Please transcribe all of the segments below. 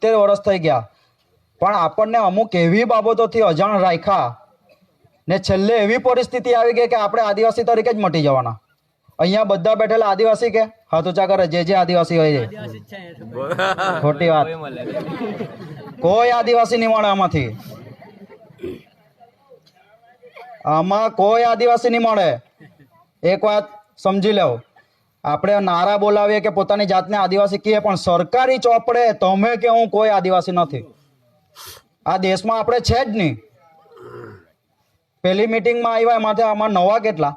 70 વર્ષ થઈ ગયા, પણ આપણને અમુક એવી બાબતોથી અજાણ રાખ્યા ને છેલ્લે એવી પરિસ્થિતિ આવી ગઈ કે આપણે આદિવાસી તરીકે જ મટી જવાના. અહીંયા બધા બેઠેલા આદિવાસી કે હાથ ઊંચા કરે, જે આદિવાસી હોય છે. ખોટી વાત, કોઈ આદિવાસી નહીં મળે આમાંથી. આમાં કોઈ આદિવાસી નહીં મળે. એક વાત સમજી લો, આપણે નારા બોલાવીએ કે પોતાની જાતને આદિવાસી કહીએ, પણ સરકારી ચોપડે તમે કે હું કોઈ આદિવાસી નથી. આ દેશમાં આપણે છે જ નહીં. પેલી મીટિંગમાં આવ્યા એમાંથી આમાં નવા કેટલા?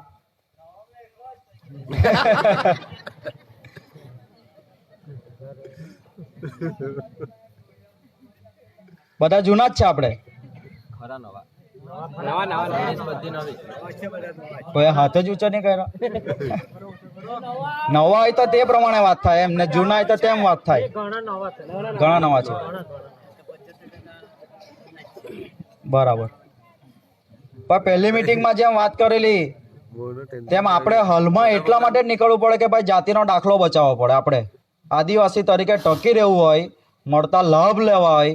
બધા જૂના જ છે. આપણે કોઈ હાથ જ ઊંચો નહીં કર્યો. નવા હોય તો તે પ્રમાણે વાત થાય એમ, ને જૂના હોય તો તેમ વાત થાય. ઘણા નવા છે. બરાબર. પણ પહેલી મીટિંગમાં જેમ વાત કરેલી તેમ આપણે હાલમાં એટલા માટે જ નીકળવું પડે કે ભાઈ જાતિનો દાખલો બચાવવો પડે. આપણે આદિવાસી તરીકે ટકી રહેવું હોય, મળતા લાભ લેવા હોય.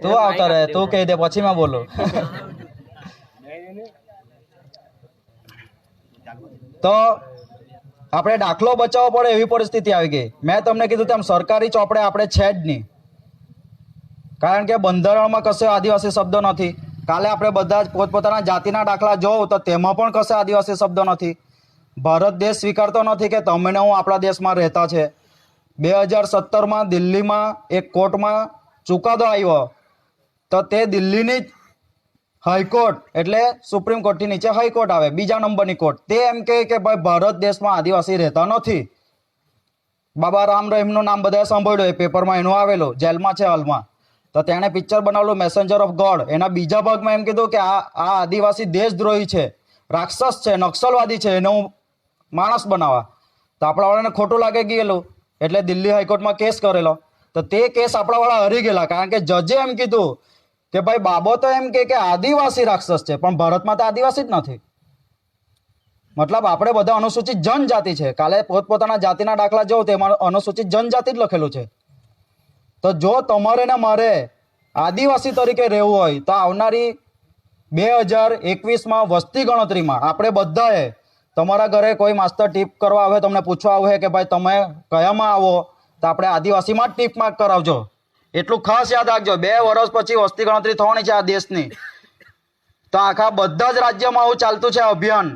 તું આવતા રહે, તું કહી દે પછી મેં બોલું. તો આપણે દાખલો બચાવવો પડે એવી પરિસ્થિતિ આવી ગઈ. મેં તમને કીધું તેમ સરકારી ચોપડે આપણે છે જ નહીં, કારણ કે બંધારણમાં કશે આદિવાસી શબ્દ નથી. કાલે આપણે બધા જ પોતપોતાના જાતિના દાખલા જોઉં તો તેમાં પણ કશે આદિવાસી શબ્દ નથી. ભારત દેશ સ્વીકારતો નથી કે તમે ને હું આપણા દેશમાં રહેતા છે. 2017માં દિલ્હીમાં એક કોર્ટમાં ચુકાદો આવ્યો, તો તે દિલ્હીની જ હાઈકોર્ટ એટલે સુપ્રીમ કોર્ટથી નીચે હાઈકોર્ટ આવે, બીજા નંબરની કોર્ટ, તે એમ કહે કે ભાઈ ભારત દેશમાં આદિવાસી રહેતા નથી. બાબા રામ રહીમનું નામ બધાએ સાંભળ્યું, એ પેપરમાં એનું આવેલું, જેલમાં છે હાલમાં. તો તેણે પિક્ચર બનાવેલું મેસેન્જર ઓફ ગોડ. એના બીજા ભાગમાં એમ કીધું કે આ આદિવાસી દેશદ્રોહી છે, રાક્ષસ છે, નક્સલવાદી છે, એને હું માણસ બનાવવા. તો આપણાવાળાને ખોટું લાગે ગયેલું, એટલે દિલ્હી હાઈકોર્ટમાં કેસ કરેલો. તો તે કેસ આપણાવાળા હરી ગયેલા, કારણ કે જજે એમ કીધું કે ભાઈ બાબો તો એમ કે આદિવાસી રાક્ષસ છે, પણ ભારતમાં તો આદિવાસી જ નથી. મતલબ આપણે બધા અનુસૂચિત જનજાતિ છે. કાલે પોતપોતાના જાતિના દાખલા જોઉં તેમાં અનુસૂચિત જનજાતિ જ લખેલું છે. તો જો તમારે ને મારે આદિવાસી તરીકે રહેવું હોય તો આવનારી 2021માં વસ્તી ગણતરીમાં આપણે બધાએ, તમારા ઘરે કોઈ માસ્ટર ટીપ કરવા આવે, તમને પૂછવા આવે કે ભાઈ તમે કયામાં આવો, તો આપણે આદિવાસીમાં જ ટીપ માર્ક કરાવજો. એટલું ખાસ યાદ રાખજો. 2 વર્ષ પછી વસ્તી ગણતરી થવાની છે આ દેશની. તો આખા બધા જ રાજ્યમાં આવું ચાલતું છે અભિયાન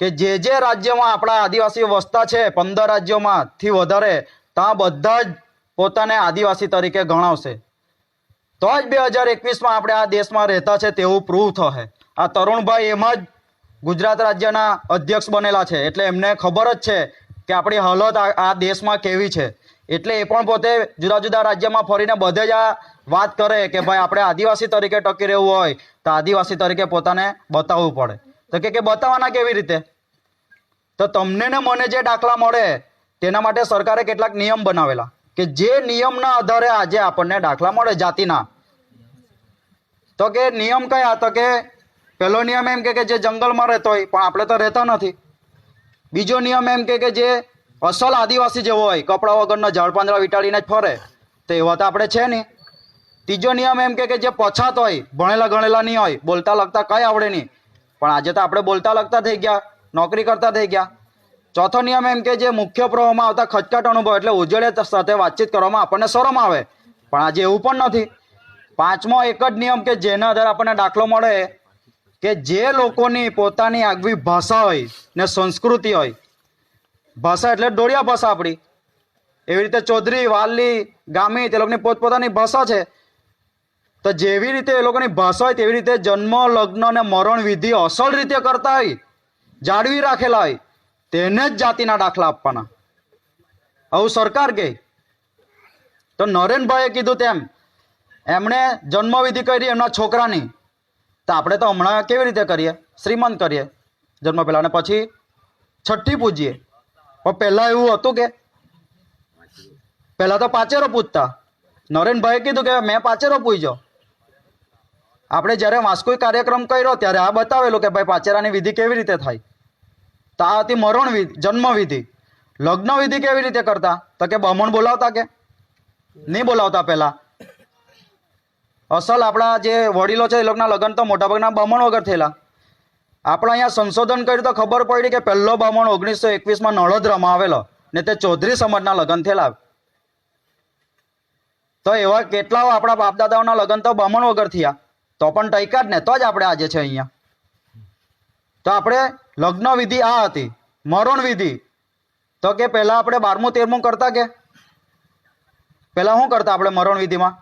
કે જે રાજ્યમાં આપણા આદિવાસી વસતા છે, 15 રાજ્યોમાંથી વધારે, ત્યાં બધા જ પોતાને આદિવાસી તરીકે ગણાવશે. તો જ 2021માં આપણે આ દેશમાં રહેતા છે તેવું પ્રૂવ થશે. આ તરુણભાઈ એમાં જ ગુજરાત રાજ્યના અધ્યક્ષ બનેલા છે, એટલે એમને ખબર જ છે કે આપણી હાલત આ દેશમાં કેવી છે. એટલે એ પણ પોતે જુદા જુદા રાજ્યમાં ફરીને બધે જ આ વાત કરે કે ભાઈ આપણે આદિવાસી તરીકે ટકી રહેવું હોય તો આદિવાસી તરીકે પોતાને બતાવવું પડે. તો કે બતાવવાના કેવી રીતે? તો તમને ને મને જે દાખલા મળે તેના માટે સરકારે કેટલાક નિયમ બનાવેલા, કે જે નિયમના આધારે આજે આપણને દાખલા મળે જાતિના. તો કે નિયમ કયા? તો કે પહેલો નિયમ એમ કે જે જંગલમાં રહેતો હોય, પણ આપણે તો રહેતા નથી. બીજો નિયમ એમ કે જે અસલ આદિવાસી જેવો હોય, કપડા વગરનો ઝાડ પાંદડા વીંટાળીને જ ફરે, તો એવા તો આપણે છે નહીં. ત્રીજો નિયમ એમ કે જે પછાત હોય, ભણેલા ગણેલા નહીં હોય, બોલતા લખતા કંઈ આવડે નહીં, પણ આજે તો આપણે બોલતા લખતા થઈ ગયા, નોકરી કરતા થઈ ગયા. ચોથો નિયમ એમ કે જે મુખ્ય પ્રવાહમાં આવતા ખચકાટ અનુભવ, એટલે ઉજળે સાથે વાતચીત કરવામાં આપણને શરમ આવે, પણ આજે એવું પણ નથી. પાંચમો એક જ નિયમ કે જેના આધારે આપણને દાખલો મળે કે જે લોકોની પોતાની આગવી ભાષા હોય ને સંસ્કૃતિ હોય, ભાષા એટલે ડોળિયા ભાષા આપણી, એવી રીતે ચૌધરી, વાલી, ગામી, તે લોકોની પોતપોતાની ભાષા છે. તો જેવી રીતે એ લોકોની ભાષા હોય તેવી રીતે જન્મ, લગ્ન અને મરણ વિધિ અસલ રીતે કરતા હોય, જાળવી રાખેલા હોય, તેને જ જાતિના દાખલા આપવાના. આવું સરકાર કહે. તો નરેનભાઈએ કીધું તેમ એમણે જન્મવિધિ કરી એમના છોકરાની, તો આપણે તો હમણાં કેવી રીતે કરીએ? શ્રીમંત કરીએ જન્મ પહેલાં, અને પછી છઠ્ઠી પૂજીએ. પણ પહેલાં એવું હતું કે પહેલાં તો પાચેરો પૂજતા. નરેનભાઈએ કીધું કે મેં પાચેરો પૂજ્યો. આપણે જ્યારે વાસ્કોઈ કાર્યક્રમ કર્યો ત્યારે આ બતાવેલું કે ભાઈ પાચેરાની વિધિ કેવી રીતે થાય. તો આ હતી મરણ વિધિ, જન્મ વિધિ. લગ્ન વિધિ કેવી રીતે કરતા? તો કે બ્રાહ્મણ બોલાવતા કે નહીં બોલાવતા? પહેલા અસલ આપણા જે વડીલો છે એ લોકોના લગ્ન તો મોટાભાગના બ્રાહ્મણ વગર થયેલા. આપણે અહીંયા સંશોધન કર્યું તો ખબર પડી કે પહેલો બ્રાહ્મણ 1921માં નળોદરામાં આવેલો ને તે ચૌધરી સમાજના લગ્ન થયેલા. તો એવા કેટલા આપણા બાપદાદાઓના લગ્ન તો બ્રાહ્મણ વગર થયા, તો પણ ટૈકા જ ને, તો જ આપણે આજે છે અહીંયા. તો આપણે લગ્ન વિધિ આ હતી. મરણ વિધિ તો કે પહેલા આપણે 12મું 13મું કરતા કે પહેલા શું કરતા આપણે મરણ વિધિમાં?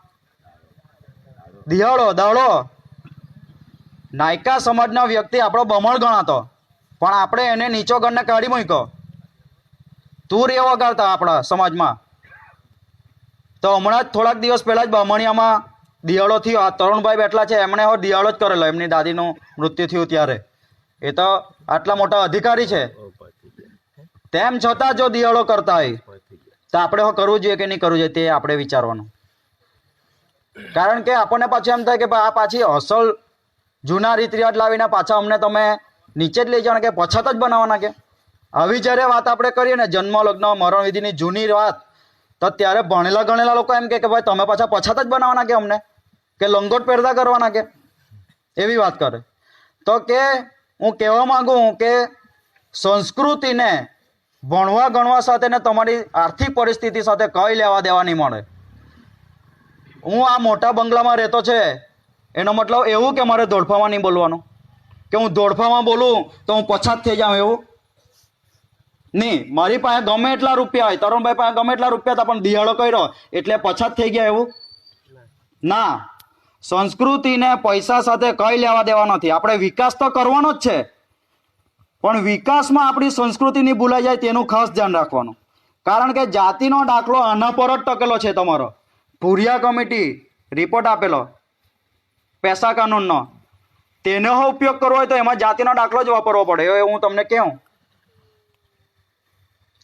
દિહાળો દાડો. નાયકા સમાજના વ્યક્તિ આપણો બમણ ગણાતો, પણ આપણે એને નીચો ગણને કાઢી મૂક્યો. તું રે વગાડતા આપણા સમાજમાં. તો હમણાં જ થોડાક દિવસ પહેલા જ બામણિયામાં દિહાળો થયો. આ તરુણભાઈ બેઠલા છે, એમણે હવે દિહાળો જ કરેલો. એમની દાદીનું મૃત્યુ થયું ત્યારે. એ તો આટલા મોટા અધિકારી છે, તેમ છતાં જો દિહાળો કરતા હોય તો આપણે હવે કરવું જોઈએ કે નહીં કરવું જોઈએ તે આપણે વિચારવાનું. કારણ કે આપણને પાછું એમ થાય કે આ પાછી અસલ જૂના રીત રિવાજ લાવીને પાછા અમને તમે નીચે જ લઈ જવાના કે પછાત જ બનાવવાના કે? આવી જ્યારે વાત આપણે કરીએ ને જન્મ લગ્ન મરણ વિધિની જૂની વાત, તો ત્યારે ભણેલા ગણેલા લોકો એમ કે ભાઈ તમે પાછા પછાત જ બનાવવાના કે અમને, કે લંગોટ પહેરતા કરવાના કે? એવી વાત કરે. તો કે હું કહેવા માંગુ કે સંસ્કૃતિને ભણવા ગણવા સાથે ને તમારી આર્થિક પરિસ્થિતિ સાથે કઈ લેવા દેવા નહીં મળે. હું આ મોટા બંગલામાં રહેતો છે એનો મતલબ એવું કે મારે ધોળફામાં નહીં બોલવાનું, કે હું ધોળફામાં બોલું તો હું પછાત થઈ જાઉં એવું નહીં. મારી પાસે ગમે એટલા રૂપિયા હોય, તરુણભાઈ પાસે ગમે એટલા રૂપિયા હતા પણ દિહાળો કર્યો એટલે પછાત થઈ ગયા એવું ના. સંસ્કૃતિને પૈસા સાથે કઈ લેવા દેવા નથી. આપણે વિકાસ તો કરવાનો જ છે, પણ વિકાસમાં આપણી સંસ્કૃતિ નહીં ભૂલાઈ જાય તેનું ખાસ ધ્યાન રાખવાનું. કારણ કે જાતિનો દાખલો આના પર જ ટકેલો છે. તમારો ભુરિયા કમિટી રિપોર્ટ આપેલો પૈસા કાનૂનનો, તેનો ઉપયોગ કરવો હોય તો એમાં જાતિનો દાખલો જ વાપરવો પડે. એ હું તમને કહું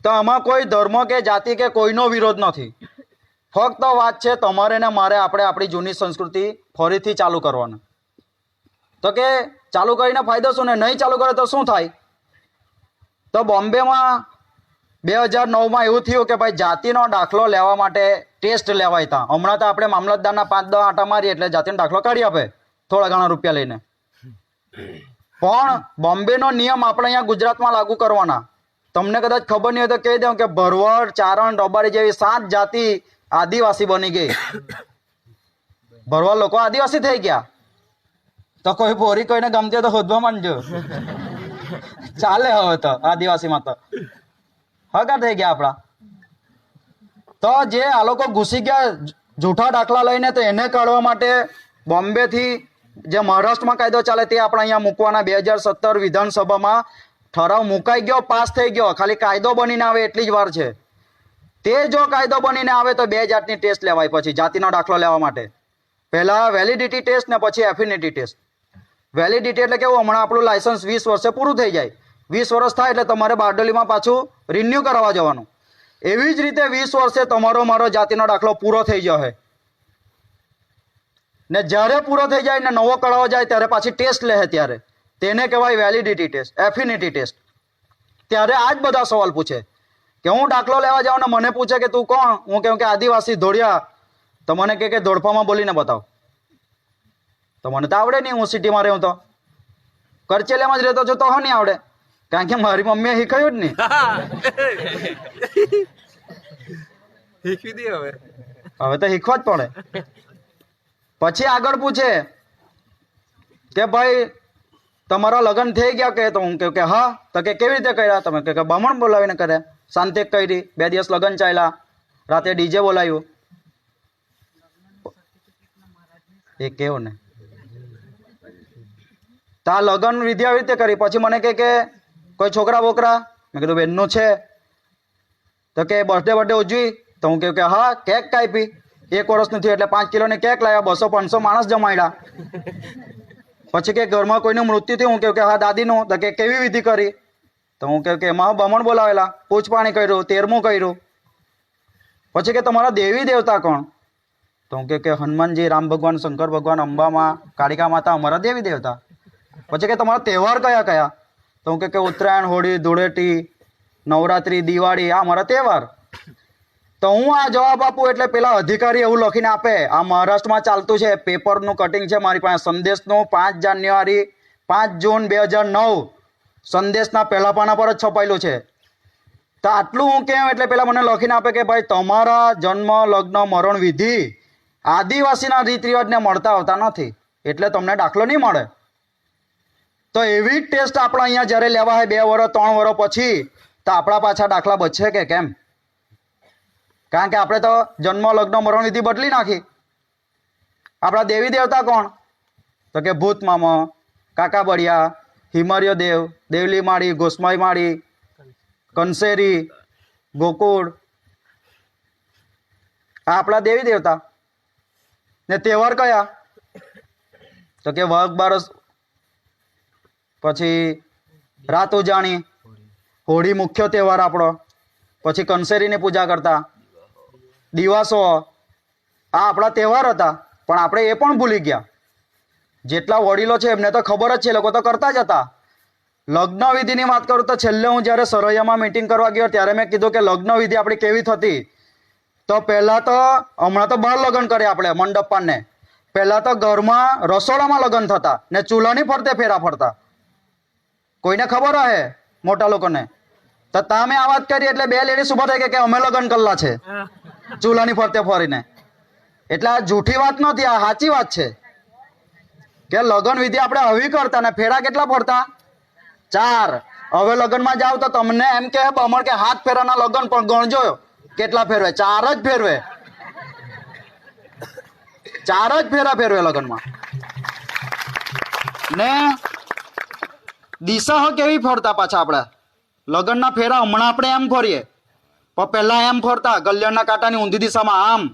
તો આમાં કોઈ ધર્મ કે જાતિ કે કોઈનો વિરોધ નથી. ફક્ત વાત છે તમારે ને મારે આપણે આપણી જૂની સંસ્કૃતિ ફરીથી ચાલુ કરવાનું. તો કે ચાલુ કરીને ફાયદો શું ને નહીં ચાલુ કરે તો શું થાય? તો બોમ્બેમાં 2009માં એવું થયું કે ભાઈ જાતિનો દાખલો લેવા માટે ટેસ્ટ લેવાય હતા. હમણાં તો આપણે મામલતદારના 5-10 આંટા મારીએ એટલે જાતિનો દાખલો કાઢી આપે થોડા ઘણા રૂપિયા લઈને. પણ બોમ્બેનો નિયમ આપણે અહીંયા ગુજરાતમાં લાગુ કરવાના. તમને કદાચ ખબર નહીં હોય તો કહી દઉં કે ભરવાડ, ચારણ, રબારી જેવી 7 જાતિ આદિવાસી બની ગઈ. ભરવાડ લોકો આદિવાસી થઈ ગયા. તો કોઈ પોરી કોઈને ગમતી હોય તો હોદવા માંડજો, ચાલે. હવે તો આદિવાસીમાં તો હગા થઈ ગયા આપણા. તો જે આ લોકો ઘૂસી ગયા જૂઠા દાખલા લઈને, તો એને કાઢવા માટે બોમ્બેથી જે મહારાષ્ટ્રમાં કાયદો ચાલે તે આપણે અહીંયા મૂકવાના. 2017 વિધાનસભામાં ઠરાવ મુકાઈ ગયો, પાસ થઈ ગયો. ખાલી કાયદો બનીને આવે એટલી જ વાર છે. તે જો કાયદો બનીને આવે તો 2 જાતની ટેસ્ટ લેવાય પછી જાતિનો દાખલો લેવા માટે. પહેલા વેલિડિટી ટેસ્ટ ને પછી એફિનિટી ટેસ્ટ. વેલિડિટી એટલે કેવું, હમણાં આપણું લાયસન્સ 20 વર્ષે પૂરું થઈ જાય. 20 વર્ષ થાય એટલે તમારે બારડોલીમાં પાછું રિન્યુ કરાવવા જવાનું. એવી જ રીતે 20 વર્ષે તમારો મારો જાતિનો દાખલો પૂરો થઈ જશે. ને જ્યારે પૂરો થઈ જાય ને નવો કરાવવા જાય ત્યારે પાછી ટેસ્ટ લે, ત્યારે તેને કહેવાય વેલિડિટી ટેસ્ટ, એફિનિટી ટેસ્ટ. ત્યારે આ જ બધા સવાલ પૂછે કે હું દાખલો લેવા જાઉં ને મને પૂછે કે તું કોણ? હું કહું કે આદિવાસી ધોળિયા. તો મને કે ધોળફામાં બોલીને બતાવ. તો મને તો આવડે નહીં, હું સિટીમાં રહું તો કરચેલિયામાં જ રહેતો છું તો નહીં આવડે, કારણ કે મારી મમ્મીએ શીખાયું જ નહીં. હવે તો શીખવા જ પડે. પછી આગળ પૂછે કે ભાઈ તમારા લગ્ન થઈ ગયા કે? તો હું કહું કે હા. તો કે કેવી રીતે કર્યા? તમે કે બ્રાહ્મણ બોલાવીને કર્યા. શાંતિ કરી, 2 દિવસ લગ્ન ચાલ્યા, રાતે ડીજે બોલાવ્યું. એ કેવું ને તા લગ્ન વિધિ આવી રીતે કરી. પછી મને કે કોઈ છોકરા બોકરા? મેં કીધું બેનનું છે. તો કે બર્થડે ઉજવી? તો હું કહું કે હા. કેક કાપી, 1 વર્ષનું થયું એટલે 5 કિલોની કેક લાવ્યા, 200-500 માણસ જમાડ્યા. પછી કે ઘરમાં કોઈનું મૃત્યુ થયું? હું કહું કે હા દાદીનું. તો કે કેવી વિધિ કરી? તો હું કહું કે એમાં બ્રાહ્મણ બોલાવેલા, પૂછપાણી કર્યું, 13મું કર્યું. પછી કે તમારા દેવી દેવતા કોણ? તો હું કહું કે હનુમાનજી, રામ ભગવાન, શંકર ભગવાન, અંબામાં, કાળિકા માતા અમારા દેવી દેવતા. પછી કે તમારા તહેવાર કયા કયા? તો હું કે ઉત્તરાયણ, હોળી, ધૂળેટી, નવરાત્રી, દિવાળી આ મારા તહેવાર. તો હું આ જવાબ આપું એટલે પેલા અધિકારી એવું લખીને આપે. આ મહારાષ્ટ્રમાં ચાલતું છે, પેપરનું કટિંગ છે મારી પાસે, સંદેશનું 5 જાન્યુઆરી 5 જૂન 2009 સંદેશના પહેલા પાના પર જ છપાયેલું છે. તો આટલું હું કેમ એટલે પેલા મને લખીને આપે કે ભાઈ તમારા જન્મ, લગ્ન, મરણ વિધિ આદિવાસીના રીત રિવાજને મળતા આવતા નથી, એટલે તમને દાખલો નહીં મળે. તો એવી જ ટેસ્ટ આપણે અહીંયા જ્યારે લેવા હોય 2 વર્ષ 3 વર્ષ પછી, તો આપણા પાછા દાખલા બચશે કે કેમ? કારણ કે આપણે તો જન્મ, લગ્ન, મરણ વિધિ બદલી નાખી. આપણા દેવી દેવતા કોણ? તો કે ભૂત મામા, કાકા બળિયા, હિમર્ય દેવ, દેવલી માળી, ગોસ્માઈ માળી, કંસેરી, ગોકુળ, આ આપણા દેવી દેવતા. ને તહેવાર કયા? તો કે વાઘ બારસ, પછી રાત ઉજાણી, હોળી મુખ્ય તહેવાર આપણો, પછી કંસેરીની પૂજા કરતા, દિવાસો, આ આપણા તહેવાર હતા. પણ આપણે એ પણ ભૂલી ગયા. જેટલા વડીલો છે એમને તો ખબર જ છે, લોકો તો કરતા જ હતા. લગ્ન વિધિની વાત કરું તો છેલ્લે હું જ્યારે સરૈયામાં મીટિંગ કરવા ગયો ત્યારે મેં કીધું કે લગ્ન વિધિ આપણી કેવી થતી. તો પહેલાં તો હમણાં તો બહાર લગ્ન કરે આપણે મંડપપાનને, પહેલાં તો ઘરમાં રસોડામાં લગ્ન થતા ને ચૂલાની ફરતે ફેરા ફરતા. કોઈને ખબર હે મોટા લોકોને? તો તમે આ વાત કરી એટલે 2 લેડીઝ ઉભા થઈ કે અમે લગ્ન કરલા છે ચૂલાની ફરતે ફરીને. એટલે આ જૂઠી વાત નથી, આ સાચી વાત છે કે લગ્ન વિધિ આપણે આવી કરતા ને ફેરા કેટલા ફરતા? 4. હવે લગ્નમાં જાવ તો તમને એમ કે બમણ કે 7 ફેરાના લગ્ન, પણ ગણજો કેટલા ફેરવે? 4 જ ફેરવે. 4 જ ફેરા ફેરવે લગ્નમાં. ને દિશા કેવી ફરતા પાછા આપણા લગ્નના ફેરા. હમણાં આપણે એમ ફરીએ, પણ પહેલા એમ ફરતા કલ્યાણના કાંટાની ઊંધી દિશામાં આમ.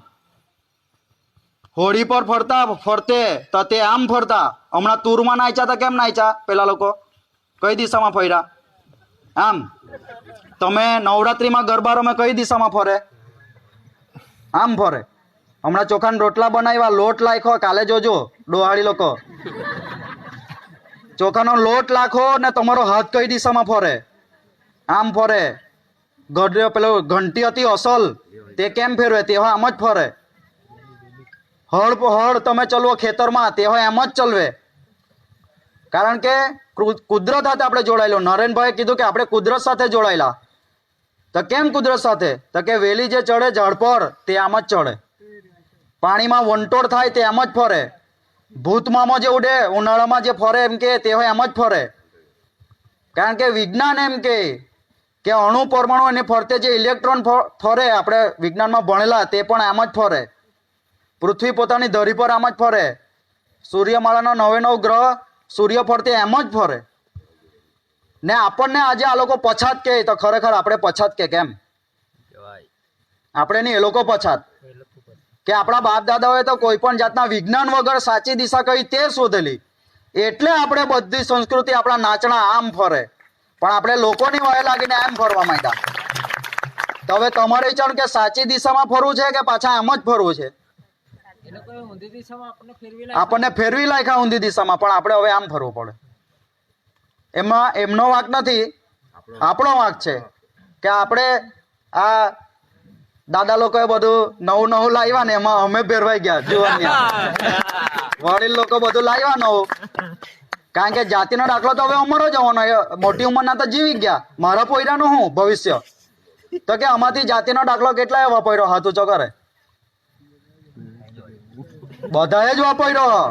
હોળી પર ફરતે તો તે આમ ફરતા. હમણાં તુરમાં નાચ્યા તો કેમ નાચ્યા પેલા લોકો? કઈ દિશામાં ફર્યા? આમ. તમે નવરાત્રીમાં ગરબા રમે કઈ દિશામાં ફરે? આમ ફરે. હમણાં ચોખાના રોટલા બનાવ્યા, લોટ લાખ્યો, કાલે જોજો ડોહાળી લોકો ચોખાનો લોટ લાખો ને તમારો હાથ કઈ દિશામાં ફરે? આમ ફરે. પેલો ઘંટી હતી અસલ, તે કેમ ફેરવે? તે આમ જ ફરે. હળ તમે ચલવો ખેતરમાં, તે હોય એમ જ ચલવે. કારણ કે કુદરત સાથે આપણે જોડાયેલો. નરેનભાઈએ કીધું કે આપણે કુદરત સાથે જોડાયેલા. તો કેમ કુદરત સાથે? તો કે વેલી જે ચડે ઝાડ પર તે આમ જ ચડે, પાણીમાં વંટોળ થાય તે આમ જ ફરે, ભૂતમામાં જે ઉડે ઉનાળામાં જે ફરે એમ કે તે હોય એમ જ ફરે. કારણ કે વિજ્ઞાન એમ કે અણુ પરમાણુ એની ફરતે જે ઇલેક્ટ્રોન ફરે, આપણે વિજ્ઞાનમાં ભણેલા, તે પણ આમ જ ફરે. પૃથ્વી પોતાની ધરી પર આમ જ ફરે. સૂર્યમાળાનો 9 ગ્રહ સૂર્ય ફરતે એમ જ ફરે. ને આપણને આજે આ લોકો પછાત કહે, તો ખરેખર આપણે પછાત કે કેમ? આપણે નહીં, એ લોકો પછાત. કે આપણા બાપ દાદાઓએ તો કોઈ પણ જાતના વિજ્ઞાન વગર સાચી દિશા કઈ તે શોધેલી. એટલે આપણે બધી સંસ્કૃતિ આપણા નાચણા આમ ફરે, પણ આપણે લોકોની વાય લાગીને એમ ફરવા માંડ્યા. તો હવે તમારે વિચાર કે સાચી દિશામાં ફરવું છે કે પાછા એમ જ ફરવું છે? આપણને ફેરવી લાખ્યા ઊંધી દિશામાં, પણ આપણે હવે આમ ફરવું પડે. એમાં એમનો વાંક નથી, આપણો વાંક છે કે આપણે આ દાદા લોકોએ બધું નવું લાવ્યા ને એમાં અમે ફેરવાઈ ગયા. વડીલ લોકો બધું લાવ્યા નવું. કારણ કે જાતિનો દાખલો તો હવે અમારો જવાનો, મોટી ઉંમરના તો જીવી ગયા. મારા પોયરાનું શું ભવિષ્ય? તો કે આમાંથી જાતિનો દાખલો કેટલા વાપર્યો? હાથ ઊંચો કરે. બધાએ જ વાપર્યો.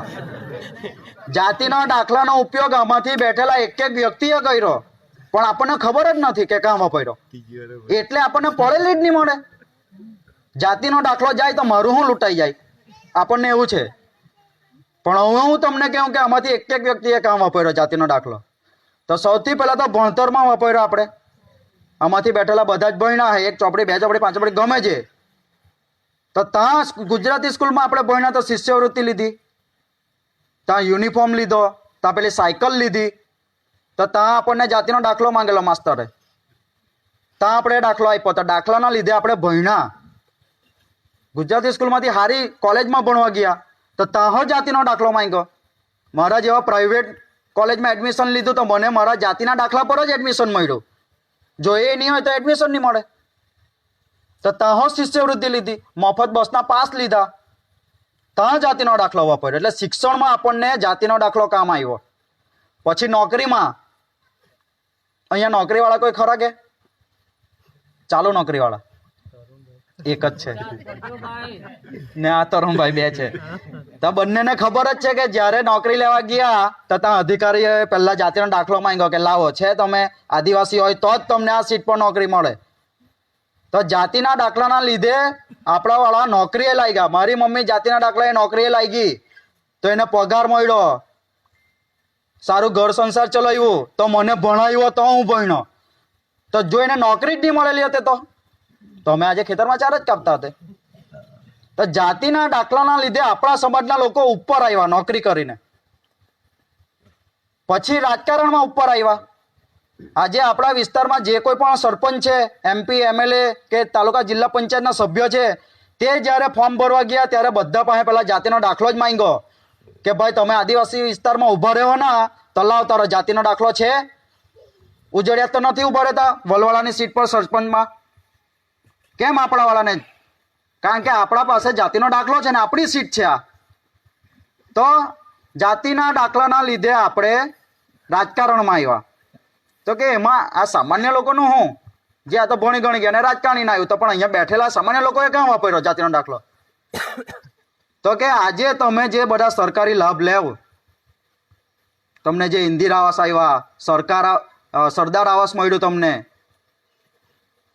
જાતિના દાખલાનો ઉપયોગ આમાંથી બેઠેલા એક વ્યક્તિએ કર્યો, પણ આપણને ખબર જ નથી કે કાં વાપર્યો. એટલે આપણને પડેલી જ નહીં મળે. જાતિનો દાખલો જાય તો મારું શું લૂંટાઈ જાય, આપણને એવું છે. પણ હવે હું તમને કહું કે આમાંથી એક વ્યક્તિએ કામ વાપર્યો જાતિનો દાખલો. તો સૌથી પહેલા તો ભણતરમાં વાપર્યો. આપણે આમાંથી બેઠેલા બધા જ ભણ્યા હે, 1 ચોપડી 2 ચોપડી 5 ચોપડી ગમે છે. તો ત્યાં ગુજરાતી સ્કૂલમાં આપણે ભણ્યા તો શિષ્યવૃત્તિ લીધી, ત્યાં યુનિફોર્મ લીધો, ત્યાં પેલી સાયકલ લીધી. તો ત્યાં આપણને જાતિનો દાખલો માંગેલો માસ્તરે, ત્યાં આપણે દાખલો આપ્યો. તો દાખલાના લીધે આપણે ભણ્યા. ગુજરાતી સ્કૂલમાંથી સારી કોલેજમાં ભણવા ગયા તો ત્યાં જાતિનો દાખલો માંગ્યો. મારા જેવા પ્રાઇવેટ કોલેજમાં એડમિશન લીધું તો મને મારા જાતિના દાખલા પર જ એડમિશન મળ્યું. જો એ નહીં હોય તો એડમિશન નહીં મળે. તો ત્યાં શિષ્યવૃત્તિ લીધી, મફત બસના પાસ લીધા, ત્યાં જાતિનો દાખલો વાપર્યો. એટલે શિક્ષણમાં આપણને જાતિનો દાખલો કામ આવ્યો. પછી નોકરીમાં અહીંયા નોકરીવાળા કોઈ ખરા કે? ચાલુ નોકરીવાળા એક જ છે ને આ તરુણભાઈ બે છે. તો બંનેને ખબર જ છે કે જ્યારે નોકરી લેવા ગયા તો ત્યાં અધિકારીએ પહેલા જાતિનો દાખલો માંગ્યો કે લાવો છે તમે આદિવાસી હોય તો જ તમને આ સીટ પર નોકરી મળે. તો જાતિના દાખલાના લીધે આપણા વાળા નોકરીએ લાગ્યા. મારી મમ્મી જાતિના દાખલા એ નોકરીએ લાગી તો એને પગાર મળ્યો, સારું ઘર સંસાર ચલાવ્યું, તો મને ભણાવ્યો તો હું ભણ્યો. તો જો એને નોકરી જ નહીં મળેલી હતી તો અમે આજે ખેતરમાં ચાર જ કાપતા હતા. તો જાતિના દાખલાના લીધે આપણા સમાજના લોકો ઉપર આવ્યા નોકરી કરીને. પછી રાજકારણમાં ઉપર આવ્યા. આજે આપણા વિસ્તારમાં જે કોઈ પણ સરપંચ છે, MP, MLA કે તાલુકા જિલ્લા પંચાયતના સભ્ય છે, તે જ્યારે ફોર્મ ભરવા ગયા ત્યારે બધા પાસે પેલા જાતિનો દાખલો જ માંગ્યો કે ભાઈ તમે આદિવાસી વિસ્તારમાં ઉભા રહ્યો ના તો લાવ તારો જાતિનો દાખલો છે. ઉજળિયા તો નથી ઉભા રહેતા વલવાળાની સીટ પર સરપંચમાં. કેમ આપણા વાળાને? કારણ કે આપણા પાસે જાતિનો દાખલો છે ને આપણી સીટ છે આ. તો જાતિના દાખલાના લીધે આપણે રાજકારણમાં આવ્યા. તો કે એમાં આ સામાન્ય લોકોનું હું જે આ તો ભણી ગણી ગયા અને રાજકારણી ના આવ્યું, તો પણ અહીંયા બેઠેલા સામાન્ય લોકોએ ક્યાં વાપર્યો જાતિનો દાખલો? તો કે આજે તમે જે બધા સરકારી લાભ લેવ, તમને જે ઇન્દિરા આવાસ આવ્યા, સરદાર આવાસ મળ્યું તમને,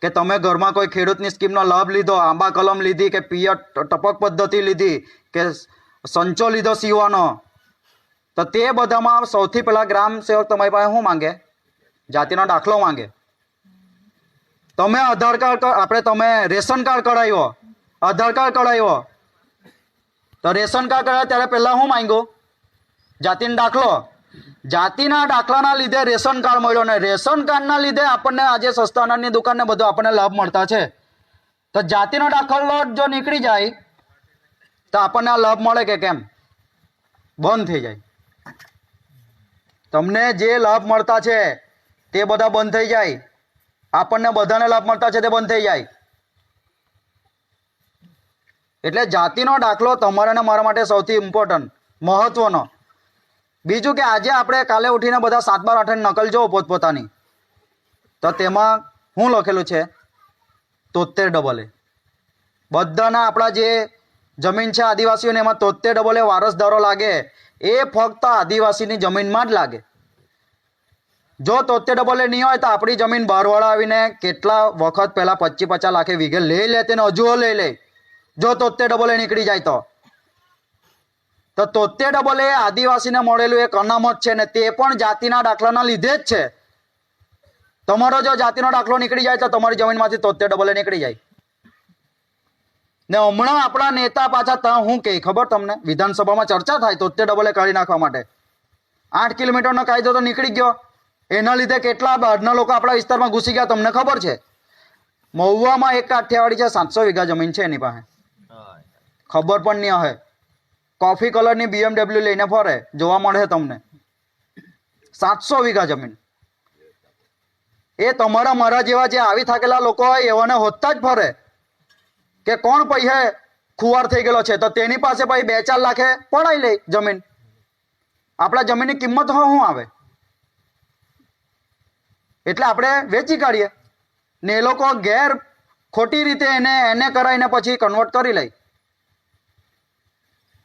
કે તમે ઘરમાં કોઈ ખેડૂતની સ્કીમનો લાભ લીધો, આંબા કલમ લીધી કે પિયત ટપક પદ્ધતિ લીધી કે સંચો લીધો સીવાનો, તો તે બધામાં સૌથી પહેલા ગ્રામ સેવક તમારી પાસે શું માંગે? જાતિનો દાખલો માંગે. તમે આધાર કાર્ડ તમે રેશન કાર્ડ કઢાવ્યો, આધાર કાર્ડ કઢાવ્યો, તો રેશન કાર્ડ કઢાવ્યા ત્યારે પહેલા શું માંગ્યું? જાતિનો દાખલો. જાતિના દાખલાના લીધે રેશન કાર્ડ મળ્યો ને રેશન કાર્ડના લીધે આપણને આજે સસ્તા અનાજની દુકાનને બધું આપણને લાભ મળતા છે. તો જાતિનો દાખલો જો નીકળી જાય તો આપણને આ લાભ મળે કે કેમ? બંધ થઈ જાય. તમને જે લાભ મળતા છે તે બધા બંધ થઈ જાય. આપણને બધાને લાભ મળતા છે તે બંધ થઈ જાય. એટલે જાતિનો દાખલો તમારા ને મારા માટે સૌથી ઇમ્પોર્ટન્ટ, મહત્વનો. બીજું કે આજે આપણે કાલે ઉઠીને બધા 7, 12, 8 નકલ જોવો પોતપોતાની, તો તેમાં શું લખેલું છે? 73AA. બધાના આપણા જે જમીન છે આદિવાસીઓને એમાં 73AA વારસદારો લાગે એ ફક્ત આદિવાસીની જમીનમાં જ લાગે. જો 73AA નહીં હોય તો આપણી જમીન બહારવાળા આવીને કેટલા વખત પહેલા 25-50 લાખે વીઘે લઈ લે, તેને હજુ લઈ લે. જો 73AA નીકળી જાય તો 73AA આદિવાસીને મળેલું એક અનામત છે ને તે પણ જાતિના દાખલાના લીધે જ છે. તમારો જો જાતિનો દાખલો નીકળી જાય તો તમારી જમીનમાંથી 73AA નીકળી જાય. ને હમણાં આપણા નેતા પાછા ત્યાં શું કહે ખબર તમને? વિધાનસભામાં ચર્ચા થાય 73AA કાઢી નાખવા માટે. 8 કિલોમીટરનો કાયદો તો નીકળી ગયો, એના લીધે કેટલા બહારના લોકો આપણા વિસ્તારમાં ઘૂસી ગયા તમને ખબર છે? મહુવામાં એક કાઠિયાવાડી છે, 700 વીઘા જમીન છે એની પાસે, ખબર પણ નહીં હશે. કોફી કલરની BMW લઈને ફરે, જોવા મળે તમને. 700 વીઘા જમીન. એ તમારા મારા જેવા જે આવી થાકેલા લોકો હોય એવાને હોતા જ ફરે કે કોણ પૈસે ખુવાર થઈ ગયેલો છે, તો તેની પાસે ભાઈ 2-4 લાખે પડાઈ લે જમીન. આપણા જમીનની કિંમત શું આવે? એટલે આપણે વેચી કાઢીએ ને એ લોકો ગેર ખોટી રીતે એને કરાવીને પછી કન્વર્ટ કરી લે.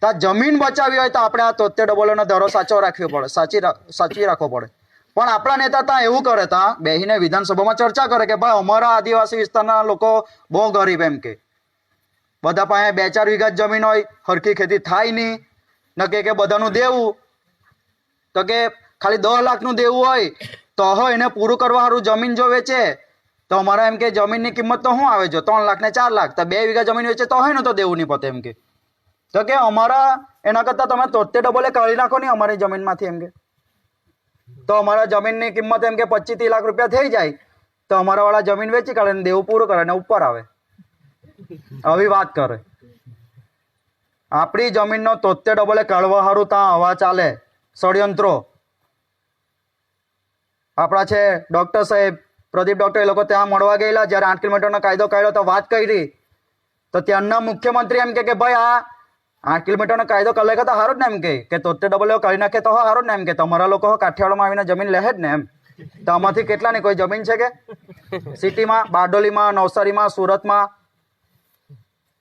તો જમીન બચાવી હોય તો આપણે આ 73AA દરો સાચવી રાખવો પડે. પણ આપણા નેતા ત્યાં એવું કરે, ત્યાં બેહીને વિધાનસભામાં ચર્ચા કરે કે ભાઈ અમારા આદિવાસી વિસ્તારના લોકો બહુ ગરીબ, એમ કે બધા પાસે 2-4 વીઘા જમીન હોય, હરખી ખેતી થાય નહીં, ન કે બધાનું દેવું, તો કે ખાલી 10 લાખનું દેવું હોય તો એને પૂરું કરવા સારું જમીન જો વેચે તો અમારા એમ કે જમીનની કિંમત તો શું આવે? જો 3 લાખ ને 4 લાખ, તો 2 વીઘા જમીન વેચે તો હોય ને તો દેવું નહીં પતે એમ કે. તો કે અમારા એના કરતાં તમે 73AA કાઢી નાખો નહીં અમારી જમીનમાંથી એમ કે, તો અમારા જમીનની કિંમત એમ કે 25-30 લાખ રૂપિયા થઈ જાય, તો અમારા વાળા જમીન વેચી કાઢે ને દેવું પૂરું કરે ને ઉપર આવે. આવી વાત કરે. આપણી જમીનનો 73AA કાઢવા સારું ત્યાં હવા ચાલે, ષડયંત્રો. આપણા છે ડૉક્ટર સાહેબ પ્રદીપ ડૉક્ટર, એ લોકો ત્યાં મળવા ગયેલા. જ્યારે 8 કિલોમીટરનો કાયદો કાઢ્યો તો વાત કરી, તો ત્યાંના મુખ્યમંત્રી એમ કે ભાઈ આ 8 કિલોમીટરનો કાયદો કરી નાખે તો સારું જ ને, એમ કે 73 કરી નાખે તો સારું જ ને, એમ કે તમારા લોકો કાઠિયાવાડમાં આવીને જમીન લે જ ને એમ. તો આમાંથી કેટલાની કોઈ જમીન છે કે સિટીમાં, બારડોલીમાં, નવસારીમાં, સુરતમાં?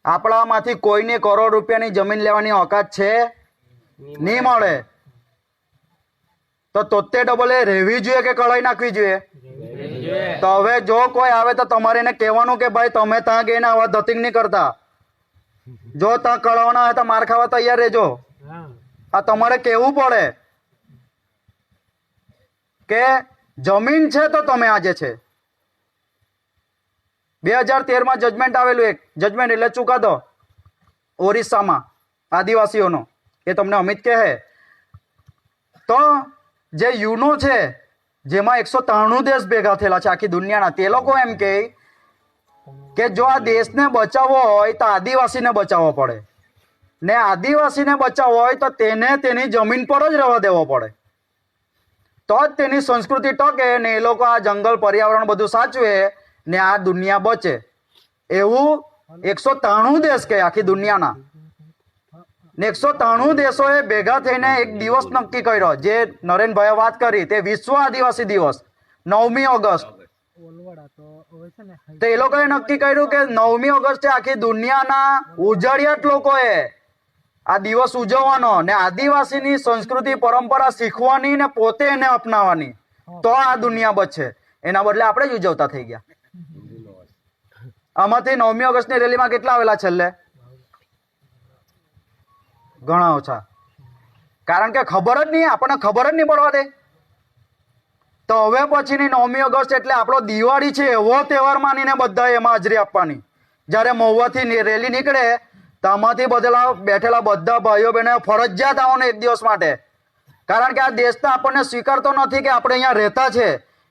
આપણામાંથી કોઈને કરોડ રૂપિયાની જમીન લેવાની ઓકાત છે નહીં મળે. તો 73 રહેવી જોઈએ કે કઢાઈ નાખવી જોઈએ? તો હવે જો કોઈ આવે તો તમારે એને કહેવાનું કે ભાઈ તમે ત્યાં ગઈને આવા ધતિંગ નહીં કરતા. જો ત્યાં કઢાવવાના હોય તો માર ખાવા તૈયાર રહેજો. આ તમારે કહેવું પડે કે જમીન છે તો તમે આજે છે. 2013માં જજમેન્ટ આવેલું, એક જજમેન્ટ એટલે ચુકાદો ઓરિસ્સામાં આદિવાસીઓનો, એ તમને અમિત કહે. તો જે યુનો છે જેમાં 193 દેશ ભેગા થયેલા છે આખી દુનિયાના, તે લોકો એમ કહે કે જો આ દેશને બચાવવો હોય તો આદિવાસીને બચાવવો પડે, ને આદિવાસીને બચાવવો હોય તો તેને તેની જમીન પર જ રહેવા દેવો પડે, તો જ તેની સંસ્કૃતિ ટકે ને એ લોકો આ જંગલ પર્યાવરણ બધું સાચવે ને આ દુનિયા બચે. એવું 193 દેશ કે આખી દુનિયાના, ને 193 દેશોએ ભેગા થઈને એક દિવસ નક્કી કર્યો, જે નરેનભાઈએ વાત કરી, તે વિશ્વ આદિવાસી દિવસ 9મી ઓગસ્ટ. તો એ લોકોએ નક્કી કર્યું કે 9મી ઓગસ્ટે આખી દુનિયાના ઉજળિયાત લોકોએ આ દિવસ ઉજવવાનો ને આદિવાસીની સંસ્કૃતિ પરંપરા શીખવાની ને પોતે એને અપનાવવાની, તો આ દુનિયા બચે. એના બદલે આપણે જ ઉજવતા થઈ ગયા. આમાંથી 9મી ઓગસ્ટની રેલીમાં કેટલા આવેલા છેલ્લે? ઘણા ઓછા. કારણ કે ખબર જ નહીં, આપણને ખબર જ નહીં પડવા દે. તો હવે પછીની 9મી ઓગસ્ટ એટલે આપણો દિવાળી છે એવો તહેવાર માનીને બધા એમાં હાજરી આપવાની. જ્યારે મહુવાથી રેલી નીકળે તો આમાંથી બેઠેલા બધા ભાઈઓ બહેનો ફરજિયાત આવવાનું એક દિવસ માટે. કારણ કે આ દેશને આપણને સ્વીકારતો નથી કે આપણે અહીંયા રહેતા છે,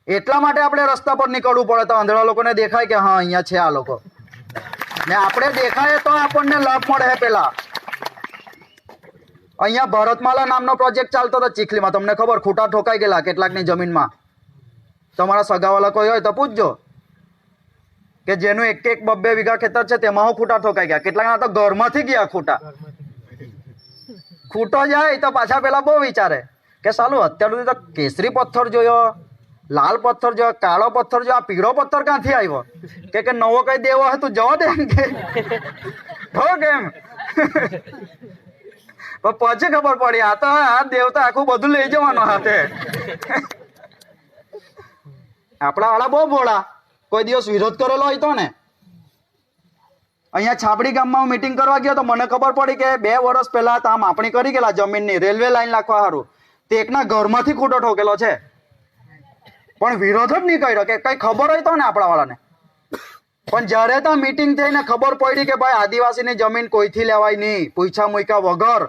એટલા માટે આપણે રસ્તા પર નીકળવું પડે. તો આંધળા લોકોને દેખાય કે હા અહીંયા છે આ લોકો, ને આપણે દેખાય તો આપણને લાભ મળે. પેલા અહીંયા ભારતમાલા નામનો પ્રોજેક્ટ ચાલતો હતો ચીખલીમાં, તમને ખબર? ખૂટા ઠોકાઈ ગયેલા કેટલાકની જમીનમાં. તમારા સગાવાલા કોઈ હોય તો પૂછજો કે જેનું 1-2 વીઘા ખેતર છે તેમાં ખૂટા ઠોકાઈ ગયા. કેટલાકના તો ઘરમાંથી ગયા ખૂટા. ખૂટો જાય તો પાછા પેલા બહુ વિચારે કે સાલું અત્યાર સુધી તો કેસરી પથ્થર જોયો, લાલ પથ્થર જોયો, કાળો પથ્થર જોયો, આ પીળો પથ્થર ક્યાંથી આવ્યો? કે નવો કઈ દેવો હોય તું જવા દે એમ કે ઠોક એમ. પછી ખબર પડી આ તો આ દેવતા આખું બધું લઈ જવાનો હાથે. આપણા વાળા બહુ ભોળા, કોઈ દિવસ વિરોધ કરેલો હોય તો ને. અહીંયા છાપડી ગામમાં હું મીટિંગ કરવા ગયો તો મને ખબર પડી કે 2 વર્ષ પહેલા ત્યાં માપણી કરી ગયેલા જમીનની, રેલવે લાઈન નાખવા સારું. તે એકના ઘરમાંથી ખૂટો ઠોકેલો છે, પણ વિરોધ જ નહીં કર્યો કે કઈ ખબર હોય તો ને આપણા વાળાને. પણ જયારે ત્યાં મીટિંગ થઈને ખબર પડી કે ભાઈ આદિવાસીની જમીન કોઈથી લેવાય નહીં, પૂછા મૂક્યા વગર,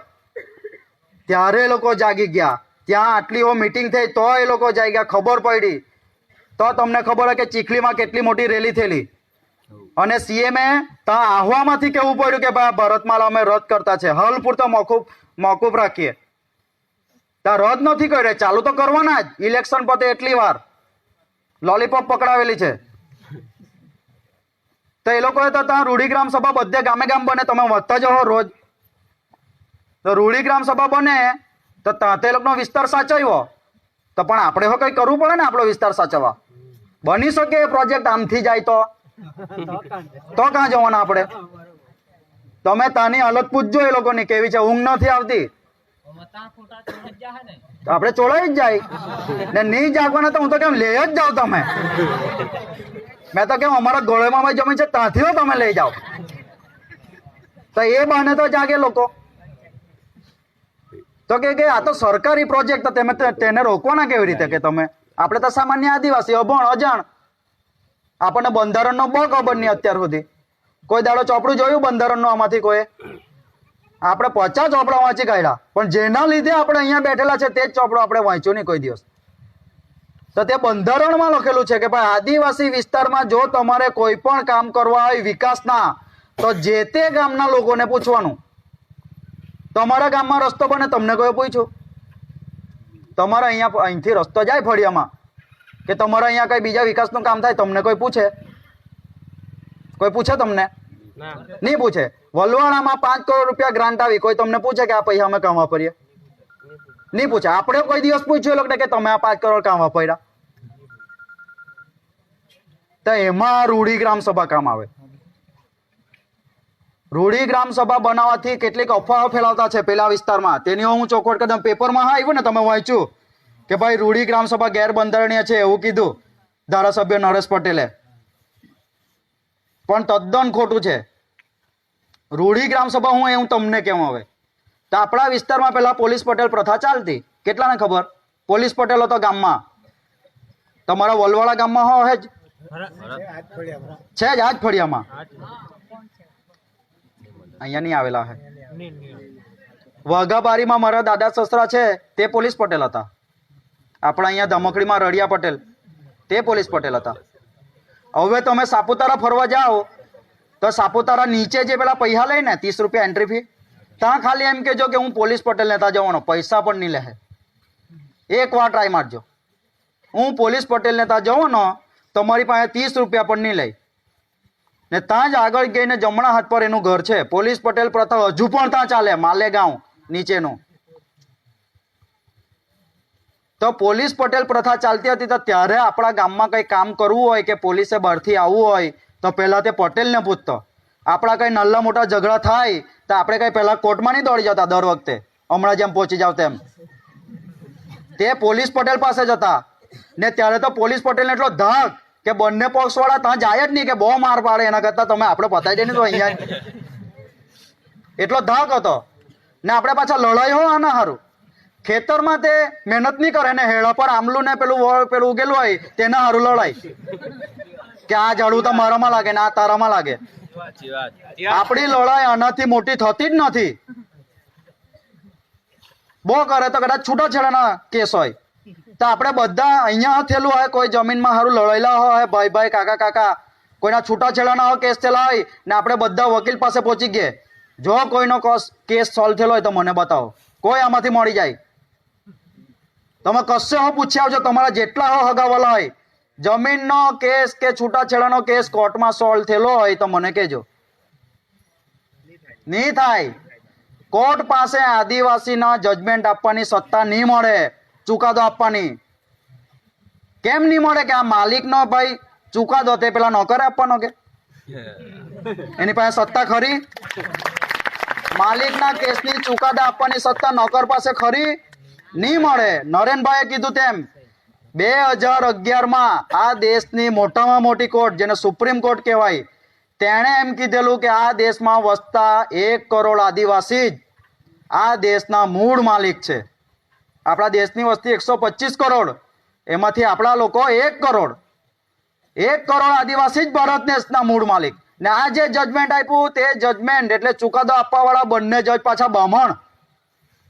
ત્યારે એ લોકો જાગી ગયા. ત્યાં આટલી મીટિંગ થઈ તો એ લોકો જાગ્યા, ખબર પડી. તો તમને ખબર હોય કે ચીખલીમાં કેટલી મોટી રેલી થયેલી, અને સીએમએ ત્યાં આહવામાંથી કહેવું પડ્યું કે ભાઈ ભારતમાલા અમે રદ કરતા છે, હાલ પૂરતો મોકૂફ રાખીએ. ત્યાં રદ નથી કર્યો, ચાલુ તો કરવાના જ. ઇલેક્શન પતે એટલી વાર લોલીપોપ પકડાવેલી છે. તો એ લોકોએ તો ત્યાં રૂઢિગ્રામ સભા બધે ગામે ગામ બને, તમે વધતા જશો રોજ. તો રૂઢિગ્રામ સભા બને તો ત્યાં તે લોકોનો વિસ્તાર સાચવ્યો, તો પણ આપણે કઈ કરવું પડે ને આપણો વિસ્તાર સાચવવા. બની શકે એ પ્રોજેક્ટ આમથી જાય તો ક્યાં જવાના આપણે? તમે તાની હાલત પૂછજો એ લોકોની કેવી છે. ઊંઘ નથી આવતી, આપણે ચોળાઈ જ જાય ને. નહીં જાગવાના તો હું તો કેમ લઈ જ જાઉં. તમે મેં તો કેમ અમારા ગોળેમાં જમીન છે ત્યાંથી તમે લઈ જાઓ, તો એ બહાને તો જાગે લોકો. તો કે આ તો સરકારી પ્રોજેક્ટ, તમે તેને રોકવાના કેવી રીતે? કે તમે આપણે તો સામાન્ય આદિવાસી, અભણ અજાણ, આપણને બંધારણનો બહુ ખબર નહીં અત્યાર સુધી. કોઈ દાડો ચોપડું જોયું બંધારણનું? આમાંથી કોઈ આપણે 50 ચોપડા વાંચી કાઢ્યા, પણ જેના લીધે આપણે અહીંયા બેઠેલા છે તે જ ચોપડો આપણે વાંચ્યો નહીં કોઈ દિવસ. તો તે બંધારણમાં લખેલું છે કે ભાઈ આદિવાસી વિસ્તારમાં જો તમારે કોઈ પણ કામ કરવા હોય વિકાસના, તો જે તે ગામના લોકોને પૂછવાનું. તમારા ગામમાં રસ્તો બને, તમને કોઈ પૂછ્યું? તમારે અહીંથી રસ્તો જાય ફળિયામાં, કે તમારા અહીંયા કઈ બીજા વિકાસનું કામ થાય તમને કોઈ પૂછે? કોઈ પૂછે તમને? નહીં પૂછે. વલવાણામાં 5 કરોડ રૂપિયા ગ્રાન્ટ આવી, કોઈ તમને પૂછે કે આ પૈસા અમે કામ વાપરીએ? નહીં પૂછે. આપણે કોઈ દિવસ પૂછ્યું એ લોકોને કે તમે આ 5 કરોડ કામ વાપર્યા? તો એમાં રૂડી ગ્રામ સભા કામ આવે. રૂડી ગ્રામ સભા બનાવવાથી કેટલીક અફવાઓ ફેલાવતા છે પેલા વિસ્તારમાં, તેની હું ચોખવટ કદમ પેપરમાં આવ્યું ને તમે વાંચ્યું કે ભાઈ રૂડી ગ્રામ સભા ગેરબંધારણીય છે એવું કીધું ધારાસભ્ય નરેશ પટેલે, પણ તદ્દન ખોટું છે. રૂડી ગ્રામ સભા હું એવું તમને કેમ હવે, તો આપણા વિસ્તારમાં પેલા પોલીસ પટેલ પ્રથા ચાલતી, કેટલાને ખબર? પોલીસ પટેલ હતો ગામમાં, તમારા વલવાડા ગામમાં હોય જ છે જ, આજ ફળિયામાં અહીંયા નહીં આવેલા હે. વાઘાબારીમાં મારા દાદા સસરા છે તે પોલીસ પટેલ હતા. આપણા અહીંયા ધમકડીમાં રડિયા પટેલ તે પોલીસ પટેલ હતા. હવે તમે સાપુતારા ફરવા જાઓ તો સાપુતારા નીચે જે પેલા પૈસા લઈને 30 રૂપિયા એન્ટ્રી ફી, ત્યાં ખાલી એમ કહેજો કે હું પોલીસ પટેલ નેતા જવાનો, પૈસા પણ નહીં લે. એક વાર ટ્રાય મારજો, હું પોલીસ પટેલ નેતા જવાનો, તમારી પાસે 30 રૂપિયા પણ નહીં લે. ને ત્યાં જ આગળ ગઈને જમણા હાથ પર એનું ઘર છે. પોલીસ પટેલ પ્રથા હજુ પણ ત્યાં ચાલે, માલેગાંવ નીચેનું. તો પોલીસ પટેલ પ્રથા ચાલતી હતી, તો ત્યારે આપણા ગામમાં કંઈ કામ કરવું હોય કે પોલીસે બહારથી આવવું હોય તો પહેલાં તે પટેલને પૂછતો. આપણા કંઈ નાના મોટા ઝઘડા થાય તો આપણે કંઈ પહેલાં કોર્ટમાં નહીં દોડી જતા દર વખતે, હમણાં જેમ પહોંચી જાવ તેમ. તે પોલીસ પટેલ પાસે જતા ને ત્યારે તો પોલીસ પટેલને એટલો ધાક કે બંને પક્ષવાળા ત્યાં જાય જ નહીં, કે બહુ માર પાડે એના કરતાં તમે આપણે પતાવી દઈએ ને તો અહીંયા. એટલો ધાક હતો. ને આપણે પાછા લડાઈ હોય આના સારું. ખેતરમાં તે મહેનત નહીં કરે ને હેળા પર આમલું ને પેલું ઉગેલું હોય તેના સારું લડાઈ, કે આ ઝાડું તો મારામાં લાગે ને આ તારામાં લાગે. આપણી લડાઈ આનાથી મોટી થતી જ નથી. બહુ કરે તો કદાચ છૂટાછેડાના કેસ હોય. તો આપણે બધા અહીંયા થયેલું હોય, કોઈ જમીનમાં સારું લડાયેલા હોય, ભાઈ ભાઈ કાકા કાકા, કોઈના છૂટાછેડાના હોય કેસ થયેલા હોય ને આપણે બધા વકીલ પાસે પહોંચી ગયા. જો કોઈનો કેસ સોલ્વ થયેલો હોય તો મને બતાવો, કોઈ આમાંથી મળી જાય. તમે કશે હો પૂછી આવજો, તમારા જેટલા હો હગાવાલા હોય, જમીનનો કેસ કે છૂટાછેડાનો કેસ કોર્ટમાં સોલ્વ થયેલો હોય તો મને કહેજો. નહીં થાય. કોર્ટ પાસે આદિવાસીના જજમેન્ટ આપવાની સત્તા નહીં મળે, ચુકાદો આપવાની. કેમ નહીં મળે? કે આ માલિકનો ભાઈ ચુકાદો તે પેલા નોકરે આપવાનો, કે એની પાસે સત્તા ખરી? માલિકના કેસની ચુકાદા આપવાની સત્તા નોકર પાસે ખરી? નહીં મળે. નરેનભાઈએ કીધું તેમ 2011માં આ દેશની મોટામાં મોટી કોર્ટ, જેને સુપ્રીમ કોર્ટ કહેવાય, તેણે એમ કીધેલું કે આ દેશમાં વસતા 1 કરોડ આદિવાસી જ આ દેશના મૂળ માલિક છે. આપણા દેશની વસ્તી 125 કરોડ, એમાંથી આપણા લોકો 1 કરોડ. 1 કરોડ આદિવાસી જ ભારત દેશના મૂળ માલિક. ને આ જે જજમેન્ટ આપ્યું તે જજમેન્ટ એટલે ચુકાદો આપવાવાળા બંને જજ પાછા બામણ,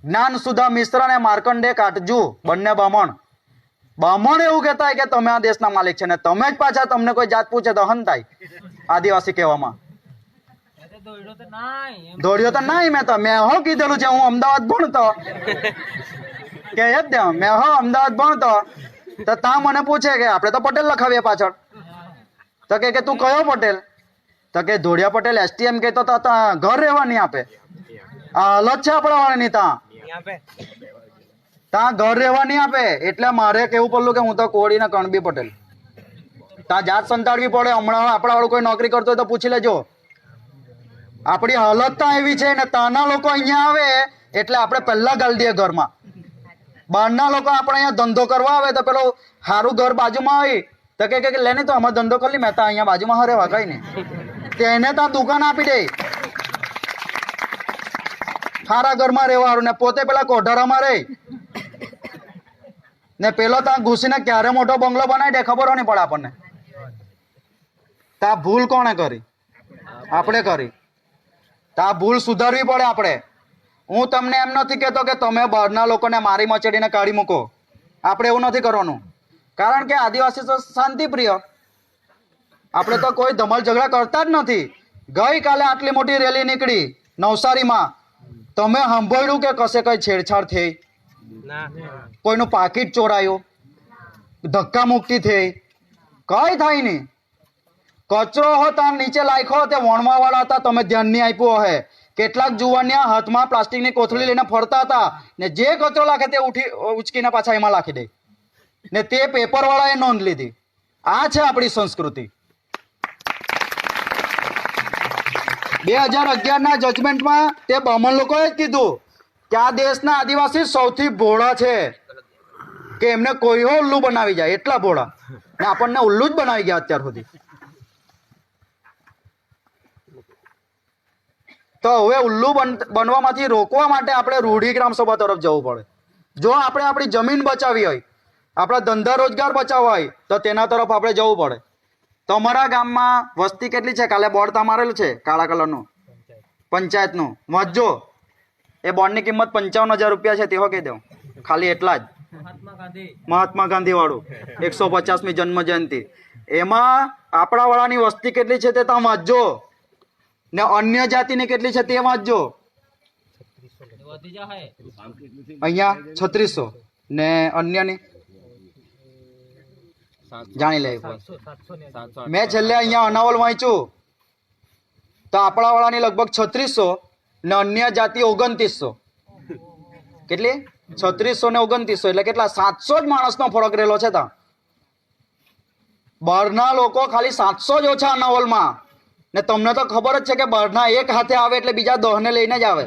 જ્ઞાન સુધા મિશ્ર અને માર્કંડે કાટજુ, બંને બામણ. બામણ એવું કહેતા કે તમે આ દેશના માલિક છે, ને તમે જ પાછા, તમને કોઈ જાત પૂછે તો હન થાય આદિવાસી કહેવામાં. દોડ્યો તો નહીં. મેં હો કીધેલું છે, હું અમદાવાદ ભણતો કે મેં હો અમદાવાદ ભણતો તો ત્યાં મને પૂછે કે આપણે તો પટેલ લખાવીએ પાછળ, તો કે તું કયો પટેલ? તો કે ધોળિયા પટેલ. STM કહેતો તો ઘર રહેવા નહીં આપે. આ હાલત છે આપણા વાળાની. ત્યાં ઘર રહેવા નહીં આપે. એટલે મારે કેવું પડલું કે હું તો કોળી ને કણબી પટેલ. ત્યાં જાત સંતાડવી પડે. હમણાં આપણા વાળું કોઈ નોકરી કરતો હોય તો પૂછી લેજો. આપણી હાલત ત્યાં એવી છે ને ત્યાંના લોકો અહીંયા આવે એટલે આપણે પહેલા ગાળી દઈએ ઘરમાં. બહારના લોકો આપણે અહીંયા ધંધો કરવા આવે તો પેલો સારું ઘર બાજુમાં હોય તો કે લેને તો અમારે ધંધો કરી મેં તો અહીંયા બાજુમાં હરેવા કઈ ને તેને ત્યાં દુકાન આપી દે સારા ઘરમાં રહેવાનું, ને પોતે પેલા કોઠારામાં રહે ને પેલો ત્યાં ઘૂસીને ક્યારે મોટો બંગલો બનાવી દે ખબર નહીં પડે આપણને. ત્યાં ભૂલ કોણે કરી? આપણે કરી. ત્યાં ભૂલ સુધારવી પડે આપણે. હું તમને એમ નથી કહેતો કે તમે બહારના લોકોને મારી મચડીને કાઢી મૂકો. આપણે એવું નથી કરવાનું. કારણ કે આદિવાસી તો શાંતિપ્રિય. આપણે તો કોઈ ધમાલ ઝઘડા કરતા જ નથી. ગઈકાલે આટલી મોટી રેલી નીકળી નવસારીમાં, તમે સાંભળ્યું કે કશે કઈ છેડછાડ થઈ? કોઈનું પાકીટ ચોરાયું? ધક્કા મુક્તિ થઈ, કઈ થાય નહીં. કચરો હો તાર નીચે લાયખો તે વણવા વાળા હતા, તમે ધ્યાન નહીં આપ્યું હે. કેટલાક જુવાનિયા હાથમાં પ્લાસ્ટિકની કોથળી લઈને ફરતા હતા ને જે કચરો લાગે તે ઉચકીને પાછા એમાં લાખી દે ને તે પેપર વાળાએ નોંધ લીધી. આ છે આપણી સંસ્કૃતિ. 2011ના જજમેન્ટમાં તે બમણ લોકોએ જ કીધું કે આ દેશના આદિવાસી સૌથી ભોળા છે, કે એમને કોઈ ઉલ્લુ બનાવી જાય એટલા ભોળા, ને આપણને ઉલ્લુ જ બનાવી ગયા અત્યાર સુધી. તો હવે ઉલ્લુ બનવામાંથી રોકવા માટે આપણે રૂઢી ગ્રામ સભા તરફ જવું પડે. જો આપણે આપણી જમીન બચાવી હોય, આપણા ધંધા રોજગાર બચાવવા હોય તો તેના તરફ આપણે જવું પડે. તમારા ગામમાં વસ્તી કેટલી છે? કાલે બોર્ડ તમારેલું છે કાળા કલરનું પંચાયતનું, વાંચજો. એ બોર્ડની કિંમત 55,000 રૂપિયા છે, તેઓ કહી દઉં ખાલી એટલા જ. મહાત્મા ગાંધી વાળું 150મી જન્મ જયંતિ, એમાં આપણા વાળાની વસ્તી કેટલી છે તે તમે વાંચજો, ને અન્ય જાતિની કેટલી છે તે વાંચજો. અહીંયા 3600 ને અન્યની જાણી લે. મેં છેલ્લે અહીંયા અનાવલ વાંચ્યું તો આપણા વાળાની લગભગ 3600 ને અન્ય જાતિ 2900. કેટલી? 3600 ને 2900 એટલે કેટલા? 700 જ માણસનો ફરક રહેલો છે. ત્યાં બહારના લોકો ખાલી 700 જ ઓછા અનાવલમાં, ને તમને તો ખબર જ છે કે બહારના એક હાથે આવે એટલે બીજા 10 ને લઈને જ આવે.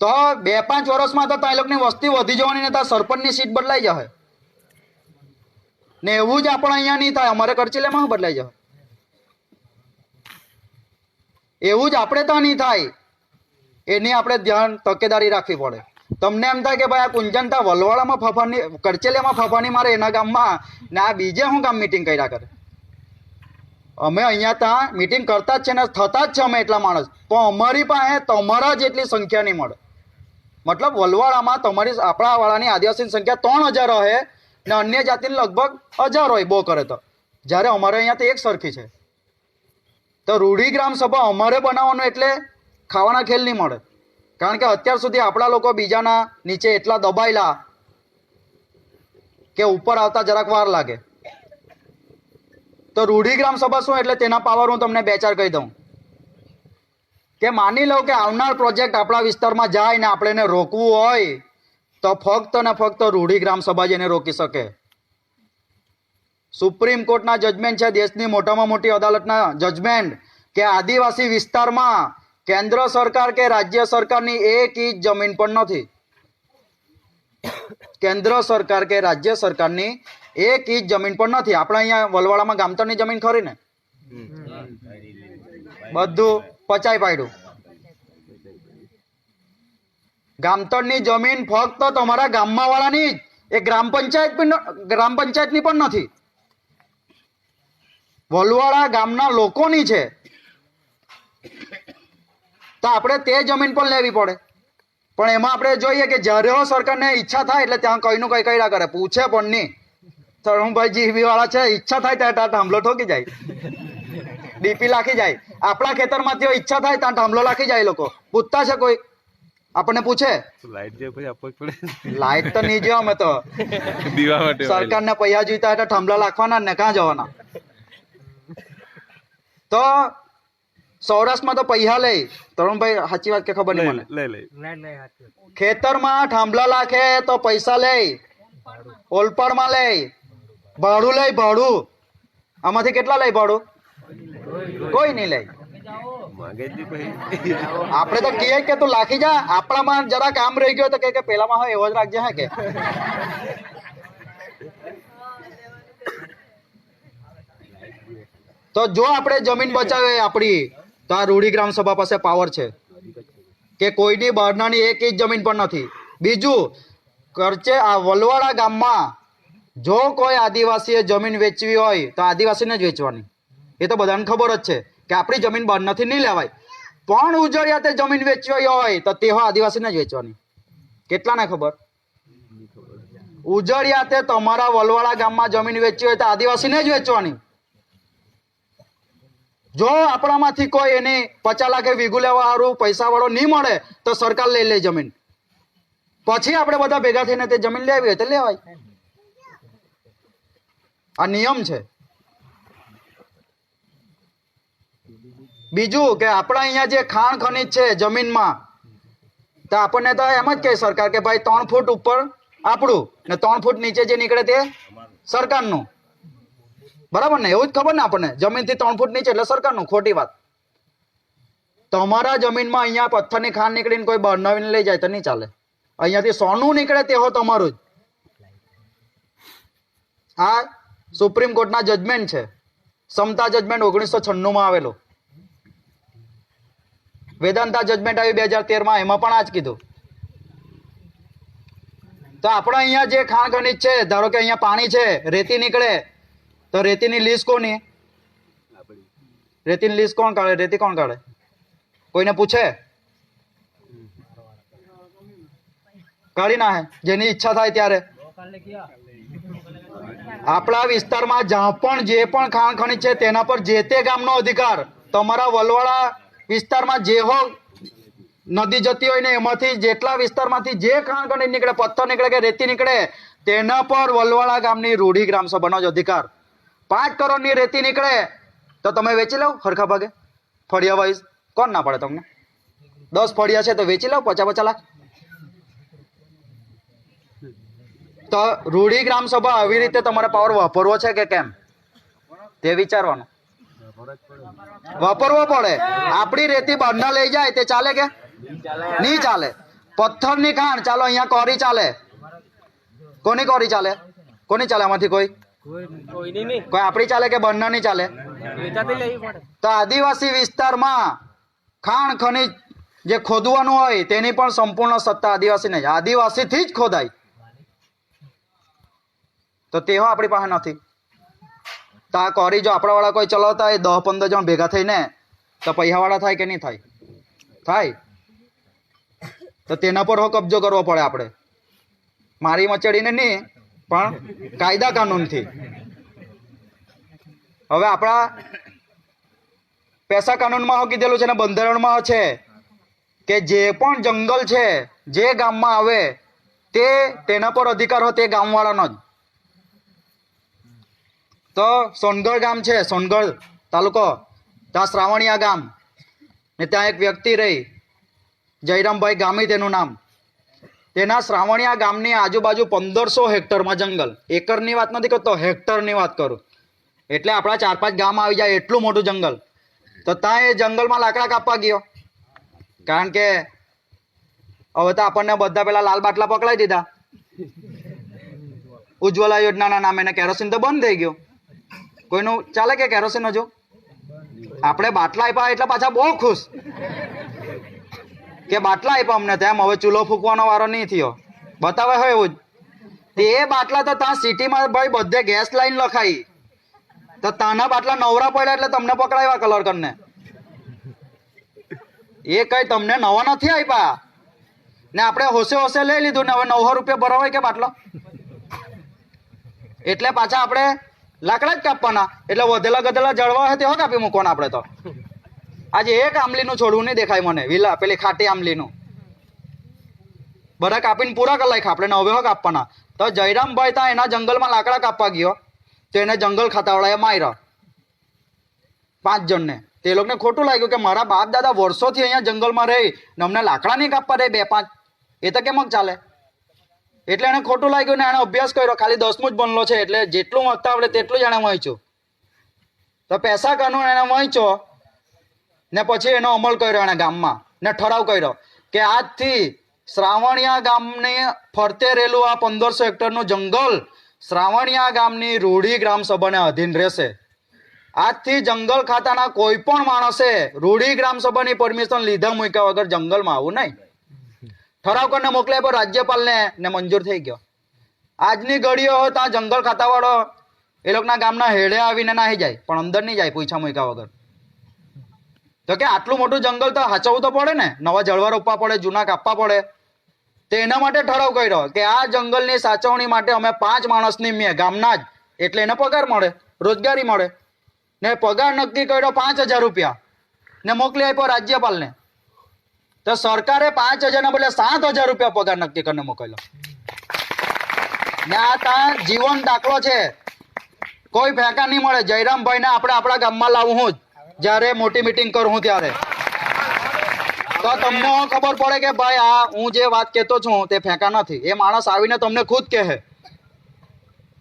તો 2-5 વર્ષમાં તો ત્યાં લોકોની વસ્તી વધી જવાની ને ત્યાં સરપંચની સીટ બદલાઈ જશે. ને એવું જ આપણે અહીંયા નહીં થાય, અમારે કરચીલેમાં બદલાઈ જાય. એવું જ આપણે ત્યાં નહીં થાય, એની આપણે ધ્યાન તકેદારી રાખવી પડે. તમને એમ થાય કે ભાઈ આ કુંજનતા વલવાડામાં ફફાની, કરચેલિયામાં ફફાની મારે એના ગામમાં, ને આ બીજે હું ગામ મીટિંગ કર્યા કરે. અમે અહીંયા ત્યાં મીટિંગ કરતા જ છે ને થતા જ છે અમે એટલા માણસ, તો અમારી પાસે તમારા જેટલી સંખ્યા નહીં મળે. મતલબ વલવાડામાં તમારી આપણા વાળાની આદિવાસીની સંખ્યા 3000 રહે ને અન્ય જાતિની લગભગ 1000 હોય બહુ કરે તો, જ્યારે અમારે અહીંયા તો એક સરખી છે. તો રૂઢી ગ્રામ સભા અમારે બનાવવાનું એટલે ખાવાના ખેલ નહીં મળે. કારણ કે અત્યાર સુધી આપણા લોકો બીજાના નીચે એટલા દબાયેલા કે ઉપર આવતા જરાક વાર લાગે. તો રૂઢી ગ્રામ સભા શું એટલે તેના પાવર હું તમને 2-4 કહી દઉં. કે માની લો કે આવનાર પ્રોજેક્ટ આપણા વિસ્તારમાં જાય ને આપણે એને રોકવું હોય તો ફક્ત ને ફક્ત રૂઢી ગ્રામ સભા જ એને રોકી શકે. સુપ્રીમ કોર્ટના જજમેન્ટ છે, દેશની મોટામાં મોટી અદાલતના જજમેન્ટ, કે આદિવાસી વિસ્તારમાં કેન્દ્ર સરકાર કે રાજ્ય સરકારની 1 ઇંચ જમીન પણ નથી. કેન્દ્ર સરકાર કે રાજ્ય સરકારની 1 ઇંચ જમીન પણ નથી. આપણે અહીંયા વલવાડામાં ગામતળની જમીન ખરી ને, બધું પચાઈ પાડ્યું. ગામતળની જમીન ફક્ત તમારા ગામમાં વાળાની જ, એ ગ્રામ પંચાયતની પણ નથી, વલવાડા ગામના લોકોની છે. તો આપણે તે જમીન પણ લેવી પડે. પણ એમાં આપણે જોઈએ કે જ્યારે સરકારને ઈચ્છા થાય એટલે ત્યાં કઈનું કઈ કર્યા કરે, પૂછે પણ નહીં. તરુણભાઈ જીવી વાળા છે, ઈચ્છા થાય ત્યાં ઢાંભલો ઠોકી જાય, ડીપી લાખી જાય. આપણા ખેતરમાંથી ઈચ્છા થાય ત્યાં ઢાંભલો લાખી જાય. લોકો પૂછતા છે, કોઈ આપણને પૂછે? લાઈટ તો નહીં જોવા, અમે તો સરકારને પૈસા જોઈતા એટલે ઠાંભલા લાખવાના ને ક્યાં જવાના. તો સૌરાષ્ટ્રમાં તો પૈસા લે. તરુણભાઈ સાચી વાત કે ખબર નહીં મને? ખેતરમાં ઠાંભલા લાખે તો પૈસા લે, ઓલપાડમાં લે, ભાડું લે, ભાડું. આમાંથી કેટલા લે ભાડું? કોઈ નહીં લે. આપણે તો કહીએ કે તું લાખી જા, આપણામાં જરા કામ રહી ગયો તો કે પેલામાં હોય એવો જ રાખજે. હે કે તો જો આપણે જમીન બચાવે આપણી, તો આ રૂઢી ગ્રામ સભા પાસે પાવર છે કે કોઈની બહારનાની 1 ઇંચ જમીન પણ નથી. બીજું, કરચે આ વલવાડા ગામમાં જો કોઈ આદિવાસીએ જમીન વેચવી હોય તો આદિવાસીને જ વેચવાની. એ તો બધાને ખબર જ છે કે આપણી જમીન બહાર નથી, નહીં લેવાય. પણ ઉજળિયા તે જમીન વેચવી હોય તો તે આદિવાસીને જ વેચવાની. કેટલાને ખબર? ઉજળિયા તે તમારા વલવાડા ગામમાં જમીન વેચવી હોય તો આદિવાસીને જ વેચવાની. જો આપણામાંથી કોઈ એને 50 લાખે વીઘું લેવા સારું પૈસા વાળો નહીં મળે તો સરકાર લઈ લે જમીન. પછી આપણે બધા ભેગા થઈને તે જમીન લેવી હોય તો લેવાય. આ નિયમ છે. બીજું કે આપણા અહીંયા જે ખાણ ખનીજ છે જમીનમાં, તો આપણને તો એમ જ કહે સરકાર કે ભાઈ 3 ફૂટ ઉપર આપણું ને 3 ફૂટ નીચે જે નીકળે તે સરકારનું. બરાબર ને? એવું જ ખબર ને આપણને, જમીનથી 3 ફૂટ નીચે એટલે સરકારનું. ખોટી વાત. તમારા જમીનમાં અહીંયા પથ્થરની ખાણ નીકળીને કોઈ બનાવીને લઈ જાય તો નહીં ચાલે. અહીંયાથી સોનું નીકળે તે હો તમારું જ. આ સુપ્રીમ કોર્ટના જજમેન્ટ છે. સમતા જજમેન્ટ 1996 આવેલું. વેદાંતા જજમેન્ટ આવી 2013 એમાં પણ આ જ કીધું. તો આપણે અહીંયા જે ખાણ ખનીજ છે, ધારો કે અહીંયા પાણી છે, રેતી નીકળે, તો રેતીની લીસ્ટ કોની? રેતીની લીસ્ટ કોણ કાઢે? રેતી કોણ કાઢે? કોઈને પૂછે? કાઢી નાખે જેની ઈચ્છા થાય ત્યારે. આપણા વિસ્તારમાં જ્યાં પણ જે પણ ખાણ ખનીજ છે તેના પર જે તે ગામનો અધિકાર. તમારા વલવાડા વિસ્તારમાં જે હો નદી જતી હોય ને એમાંથી જેટલા વિસ્તારમાંથી જે ખાણ ખનીજ નીકળે, પથ્થર નીકળે કે રેતી નીકળે, તેના પર વલવાડા ગામની રૂઢી ગ્રામ સભાનો જ અધિકાર. 5 કરોડની રેતી નીકળે તો તમે વેચી લો હરખા ભાગે ફળિયા વાઇઝ. કોણ ના પડે તમને? 10 ફળિયા છે તો વેચી લો 50-50 લાખ. તો રૂઢી ગ્રામ સભા આવી રીતે તમારે પાવર વાપરવો છે કે કેમ તે વિચારવાનું. વાપરવો પડે. આપણી રેતી બહારના લઈ જાય તે ચાલે કે નહીં ચાલે? પથ્થરની ખાણ ચાલો અહીંયા કોરી ચાલે. કોની કોરી ચાલે? કોની ચાલે? આમાંથી કોઈ આપણી ચાલે કે બહારના નહીં ચાલે? તો આદિવાસી વિસ્તારમાં ખાણ ખનીજ જે ખોદવાનું હોય તેની પણ સંપૂર્ણ સત્તા આદિવાસીને જ. આદિવાસીથી જ ખોદાય. તો તેઓ આપણી પાસે નથી. તો આ કોરી જો આપણા વાળા કોઈ ચલાવતા હોય 10-15 જણ ભેગા થઈને, તો પૈસા વાળા થાય કે નહીં થાય? થાય. તો તેના પર હો કબજો કરવો પડે આપણે. મારી મચડીને નહીં, પણ કાયદા કાનૂનથી. હવે આપણા પૈસા કાનૂનમાં હો કીધેલું છે ને બંધારણમાં છે કે જે પણ જંગલ છે જે ગામમાં આવે તેના પર અધિકાર હોય તે ગામવાળાનો જ. તો સોનગઢ ગામ છે, સોનગઢ તાલુકો, ત્યાં શ્રાવણિયા ગામ ને ત્યાં એક વ્યક્તિ રહી, જયરામભાઈ ગામી તેનું નામ. તેના શ્રાવણિયા ગામની આજુબાજુ 1500 હેક્ટરમાં જંગલ. એકરની વાત નથી કરતો, હેક્ટરની વાત કરું. એટલે આપણા 4-5 ગામ આવી જાય એટલું મોટું જંગલ. તો ત્યાં એ જંગલમાં લાકડા કાપવા ગયો. કારણ કે હવે તો આપણને બધા પેલા લાલ બાટલા પકડાઈ દીધા ઉજ્જવલા યોજનાના નામે, ને કેરોસીન તો બંધ થઈ ગયો. કોઈનું ચાલે કે કેરોસીન? હજુ આપણે બાટલા આપ્યા એટલે પાછા બહુ ખુશ કે બાટલા આપ્યા અમને, તેમ હવે ચૂલો ફૂંકવાનો વારો નહીં થયો. બતાવે હોય એવું જ. તે બાટલા તો ત્યાં સિટીમાં ભાઈ બધે ગેસ લાઈન લખાઈ, તો તાના બાટલા નવરા પડ્યા એટલે તમને પકડાવ્યા કલર કરીને. એ કઈ તમને નવા નથી આપ્યા ને આપણે હોશે હોશે લઈ લીધું ને હવે 900 રૂપિયા ભરાવાય કે બાટલો? એટલે પાછા આપણે લાકડા જ કાપવાના. એટલે વધેલા ગધેલા જળવા હોય તેવા કાપી મૂકવાના આપણે. તો આજે એક આંબલીનું છોડવું નહીં દેખાય મને, વિલા પેલી ખાટી આંબલીનું. બધા કાપીને પૂરા કરી નાખ્યા આપણે, હવે કાપવાના. તો જયરામભાઈ ત્યાં એના જંગલમાં લાકડા કાપવા ગયો, તો એને જંગલ ખાતાવાળાએ માર્યા 5 જણને. તે લોકોને ખોટું લાગ્યું કે મારા બાપ દાદા વર્ષોથી અહીંયા જંગલમાં રહી ને અમને લાકડા નહીં કાપવા દે 2-5, એ તો કેમ ચાલે? એટલે એને ખોટું લાગ્યું ને એને અભ્યાસ કર્યો. ખાલી 10મું જ બનલો છે એટલે જેટલું વાંચતા આવડે તેટલું જ એને વાંચ્યું. તો પૈસા કાનૂન એને વાંચ્યો ને પછી એનો અમલ કર્યો એને ગામમાં, ને ઠરાવ કર્યો કે આજથી શ્રાવણિયા ગામની ફરતે રહેલું આ 1500 હેક્ટરનું જંગલ શ્રાવણિયા ગામની રૂઢી ગ્રામ સભાને અધીન રહેશે. આજથી જંગલ ખાતાના કોઈ પણ માણસે રૂઢી ગ્રામ સભાની પરમિશન લીધા મૂક્યા વગર જંગલમાં આવું નહીં. ઠરાવ કરીને મોકલ્યા પર રાજ્યપાલને ને મંજૂર થઈ ગયો. આજની ઘડીઓ હોય ત્યાં જંગલ ખાતાવાળો એ લોકોના ગામના હેડે આવીને નાહી જાય, પણ અંદર નહીં જાય પૂછા મૂક્યા વગર. તો કે આટલું મોટું જંગલ તો હાચવવું તો પડે ને, નવા ઝાડવા રોપવા પડે, જૂના કાપવા પડે. તો એના માટે ઠરાવ કર્યો કે આ જંગલની સાચવણી માટે અમે 5 માણસની મેં ગામના જ, એટલે એને પગાર મળે, રોજગારી મળે. ને પગાર નક્કી કર્યો 5000 રૂપિયા ને મોકલી આપ્યો રાજ્યપાલને. તો સરકારે 5000 ના બદલે 7000 રૂપિયા પગાર નક્કી કરીને મોકલ્યો. ને આ ત્યાં જીવન દાખલો છે કોઈ ફેંકા નહીં મળે. જયરામભાઈને આપણે આપણા ગામમાં લાવું હું જ્યારે મોટી મીટિંગ કરું હું ત્યારે, તો તમને ખબર પડે કે ભાઈ આ હું જે વાત કહેતો છું તે ફેંકા નથી. એ માણસ આવીને તમને ખુદ કહે.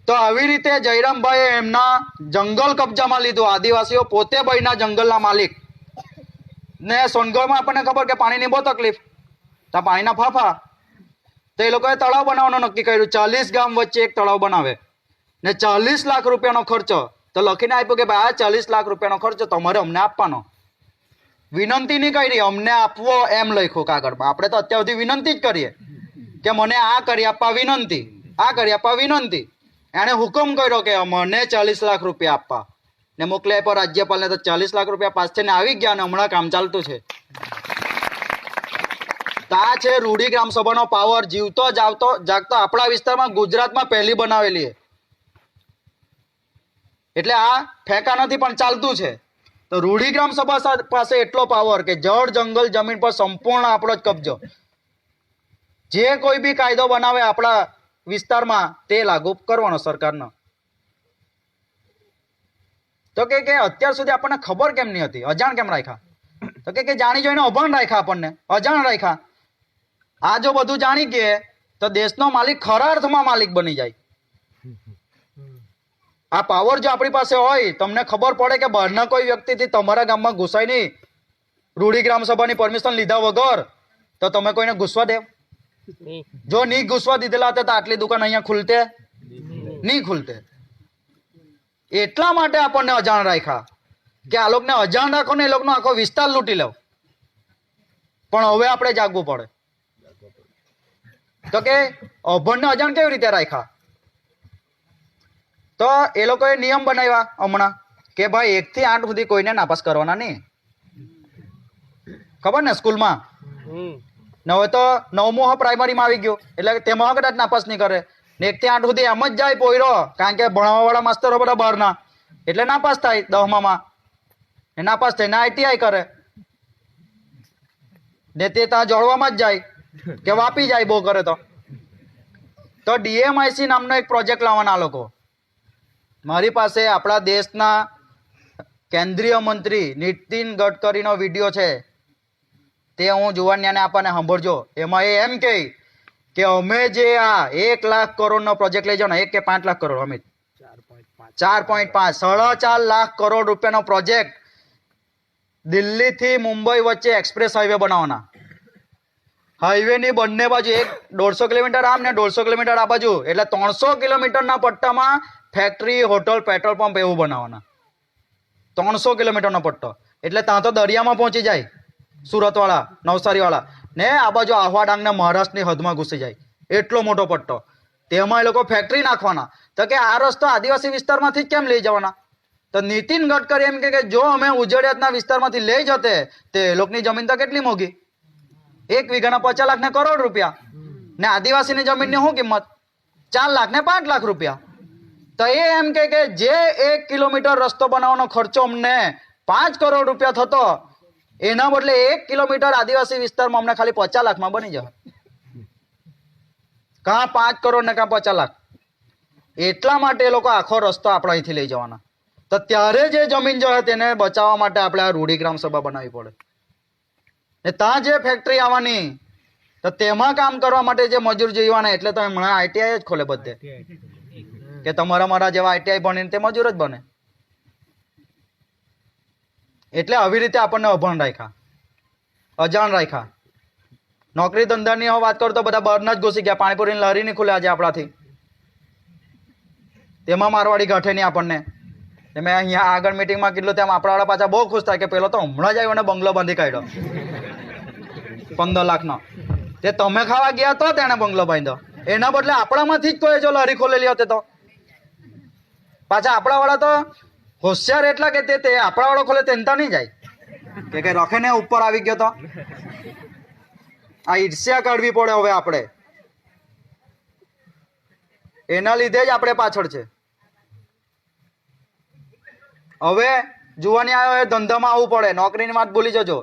તો આવી રીતે જયરામભાઈએ એમના જંગલ કબજામાં લીધું. આદિવાસીઓ પોતે બન્યા જંગલના માલિક. ને સોનગઢમાં આપણને ખબર કે પાણીની બહુ તકલીફ, ત્યાં પાણીના ફાફા. તો એ લોકોએ તળાવ બનાવવાનું નક્કી કર્યું. 40 ગામ વચ્ચે એક તળાવ બનાવે ને 40 લાખ રૂપિયાનો ખર્ચો. તો લખીને આપ્યું કે ભાઈ આ 40 લાખ રૂપિયાનો ખર્ચો તમારે અમને આપવાનો. વિનંતી નહીં કરી અમને આપવો એમ લખ્યું કાગળમાં. આપણે તો અત્યાર સુધી વિનંતી જ કરીએ કે મને આ કરી આપવા વિનંતી, આ કરી આપવા વિનંતી. એણે હુકમ કર્યો કે મને 40 લાખ રૂપિયા આપવા ને મોકલ્યા પર રાજ્યપાલને. તો 40 લાખ રૂપિયા પાસ થઈને આવી ગયા અને હમણાં કામ ચાલતું છે. આ છે રૂડી ગ્રામ સભાનો પાવર. જીવતો જાગતો આપણા વિસ્તારમાં ગુજરાતમાં પહેલી બનાવેલી. એટલે આ ફેંકા નથી પણ ચાલતું છે. તો રૂડી ગ્રામ સભા પાસે એટલો પાવર કે જળ જંગલ જમીન પર સંપૂર્ણ આપણો જ કબજો. જે કોઈ બી કાયદો બનાવે આપણા વિસ્તારમાં તે લાગુ કરવાનો સરકારનો. તો કે અત્યાર સુધી આપણને ખબર કેમ નહીં હતી, અજાણ કેમ રાખ્યા? તો કે જાણી જોઈને અભણ રાખ્યા, આપણને અજાણ રાખ્યા. આ જો બધું જાણી કે તો દેશનો માલિક ખરા અર્થમાં માલિક બની જાય. આ પાવર જો આપણી પાસે હોય, તમને ખબર પડે કે બહારના કોઈ વ્યક્તિથી તમારા ગામમાં ઘૂસાય નહીં, રૂડી ગ્રામ સભાની પરમિશન લીધા વગર, તો તમે કોઈને ઘૂસવા દેવ? જો નહીં ઘૂસવા દીધેલા હતા તો આટલી દુકાન અહીંયા ખુલતે નહીં ખુલતે. એટલા માટે આપણને અજાણ રાખ્યા કે આ લોકોને અજાણ રાખો ને એ લોકોનો આખો વિસ્તાર લૂંટી લો. પણ હવે આપણે જાગવું પડે. તો કે અભણને અજાણ કેવી રીતે રાખ્યા? તો એ લોકોએ નિયમ બનાવ્યા હમણાં કે ભાઈ 1 થી 8 સુધી કોઈને નાપાસ કરવાના નહીં. ખબર ને સ્કૂલમાં ને હવે તો 9મું પ્રાઇમરીમાં આવી ગયું એટલે તેમાં કદાચ નાપાસ નહીં કરે ને 1 થી 8 સુધી એમ જ જાય પોયરો. કારણ કે ભણાવવાવાળા માસ્તરો બધા બહારના એટલે નાપાસ થાય 10માં ને નાપાસ થઈને ITI કરે ને તે ત્યાં જોડવામાં જ જાય કે વાપી જાય બહુ કરે. તો DMIC નામનો એક પ્રોજેક્ટ લાવવાના લોકો. મારી પાસે આપણા દેશના કેન્દ્રીય મંત્રી નીતિન ગડકરીનો વિડીયો છે, તે હું જુવાનિયાને આપણને સાંભળજો. એમાં એ એમ કહે કે અમે જે આ 1 લાખ કરોડનો પ્રોજેક્ટ લઈ જાઓ ને, 1 કે 5 લાખ કરોડ, અમિત 4.5 4.5 લાખ કરોડ રૂપિયાનો પ્રોજેક્ટ દિલ્હીથી મુંબઈ વચ્ચે એક્સપ્રેસ હાઈવે બનાવવાના. હાઈવેની બંને બાજુ 150 કિલોમીટર આમ ને 150 કિલોમીટર આ બાજુ, એટલે 300 કિલોમીટરના પટ્ટામાં ફેક્ટરી, હોટલ, પેટ્રોલ પંપ એવું બનાવવાના. 300 કિલોમીટરનો પટ્ટો એટલે ત્યાં તો દરિયામાં પહોંચી જાય સુરત વાળા, નવસારી વાળા, ને આ બાજુ આહવા ડાંગ ને મહારાષ્ટ્રની હદમાં ઘૂસી જાય. એટલો મોટો પટ્ટો. તેમાં એ લોકો ફેક્ટરી નાખવાના. તો કે આ રસ્તો આદિવાસી વિસ્તારમાંથી જ કેમ લઈ જવાના? તો નીતિન ગડકરી એમ કે જો અમે ઉજળિયાતના વિસ્તારમાંથી લઈ જતે તે લોકોની જમીન તો કેટલી મોંઘી, 1 વીઘાના 50 લાખ ને કરોડ રૂપિયા, ને આદિવાસીની જમીનની શું કિંમત? 4 લાખ ને 5 લાખ રૂપિયા. તો એ એમ કે જે 1 કિલોમીટર રસ્તો બનાવવાનો ખર્ચો અમને 5 કરોડ રૂપિયા થતો, એના બદલે 1 કિલોમીટર આદિવાસી વિસ્તારમાં અમને ખાલી 50 લાખમાં બની જાય. કાં 5 કરોડ ને કાં 50 લાખ. એટલા માટે એ લોકો આખો રસ્તો આપણે અહીંથી લઈ જવાના. તો ત્યારે જે જમીન જોઈએ તેને બચાવવા માટે આપણે આ રૂડી ગ્રામ સભા બનાવવી પડે. ને ત્યાં જે ફેક્ટરી આવવાની તો તેમાં કામ કરવા માટે જે મજૂર જોઈવાના, એટલે તો હમણાં ITI જ ખોલે બધે કે તમારા મારા જેવા ITI ભણીને તે મજૂર જ બને. એટલે આવી રીતે આપણને અભણ રાખ્યા, અજાણ રાખ્યા. નોકરી ધંધાની વાત કરું તો બધા બહારના જ ઘૂસી ગયા. પાણીપુરીની લારી નહીં ખુલે આજે આપણાથી, તેમાં મારવાડી ગાંઠે નહીં આપણને. મેં અહીંયા આગળ મીટિંગમાં કીધું તેમ આપણાવાળા પાછા બહુ ખુશ થાય કે પેલો તો હમણાં જ આવ્યો અને બંગલો બાંધી કાઢ્યો 15 લાખનો. તે તમે ખાવા ગયા તો તેને બંગલો બાંધ્યો, એના બદલે આપણામાંથી જ કોઈ જો લારી ખોલેલી હતી તો પાછા આપણાવાળા તો હોશિયાર એટલા કે તે આપણાવાળો ખોલે તેનતા નહીં જાય કે રખે ને ઉપર આવી ગયો. તો આ ઈર્ષ્યા કાઢવી પડે હવે આપણે, એના લીધે જ આપણે પાછળ છે. હવે જુવાની આવ્યો એ ધંધામાં આવવું પડે. નોકરીની વાત ભૂલી જજો.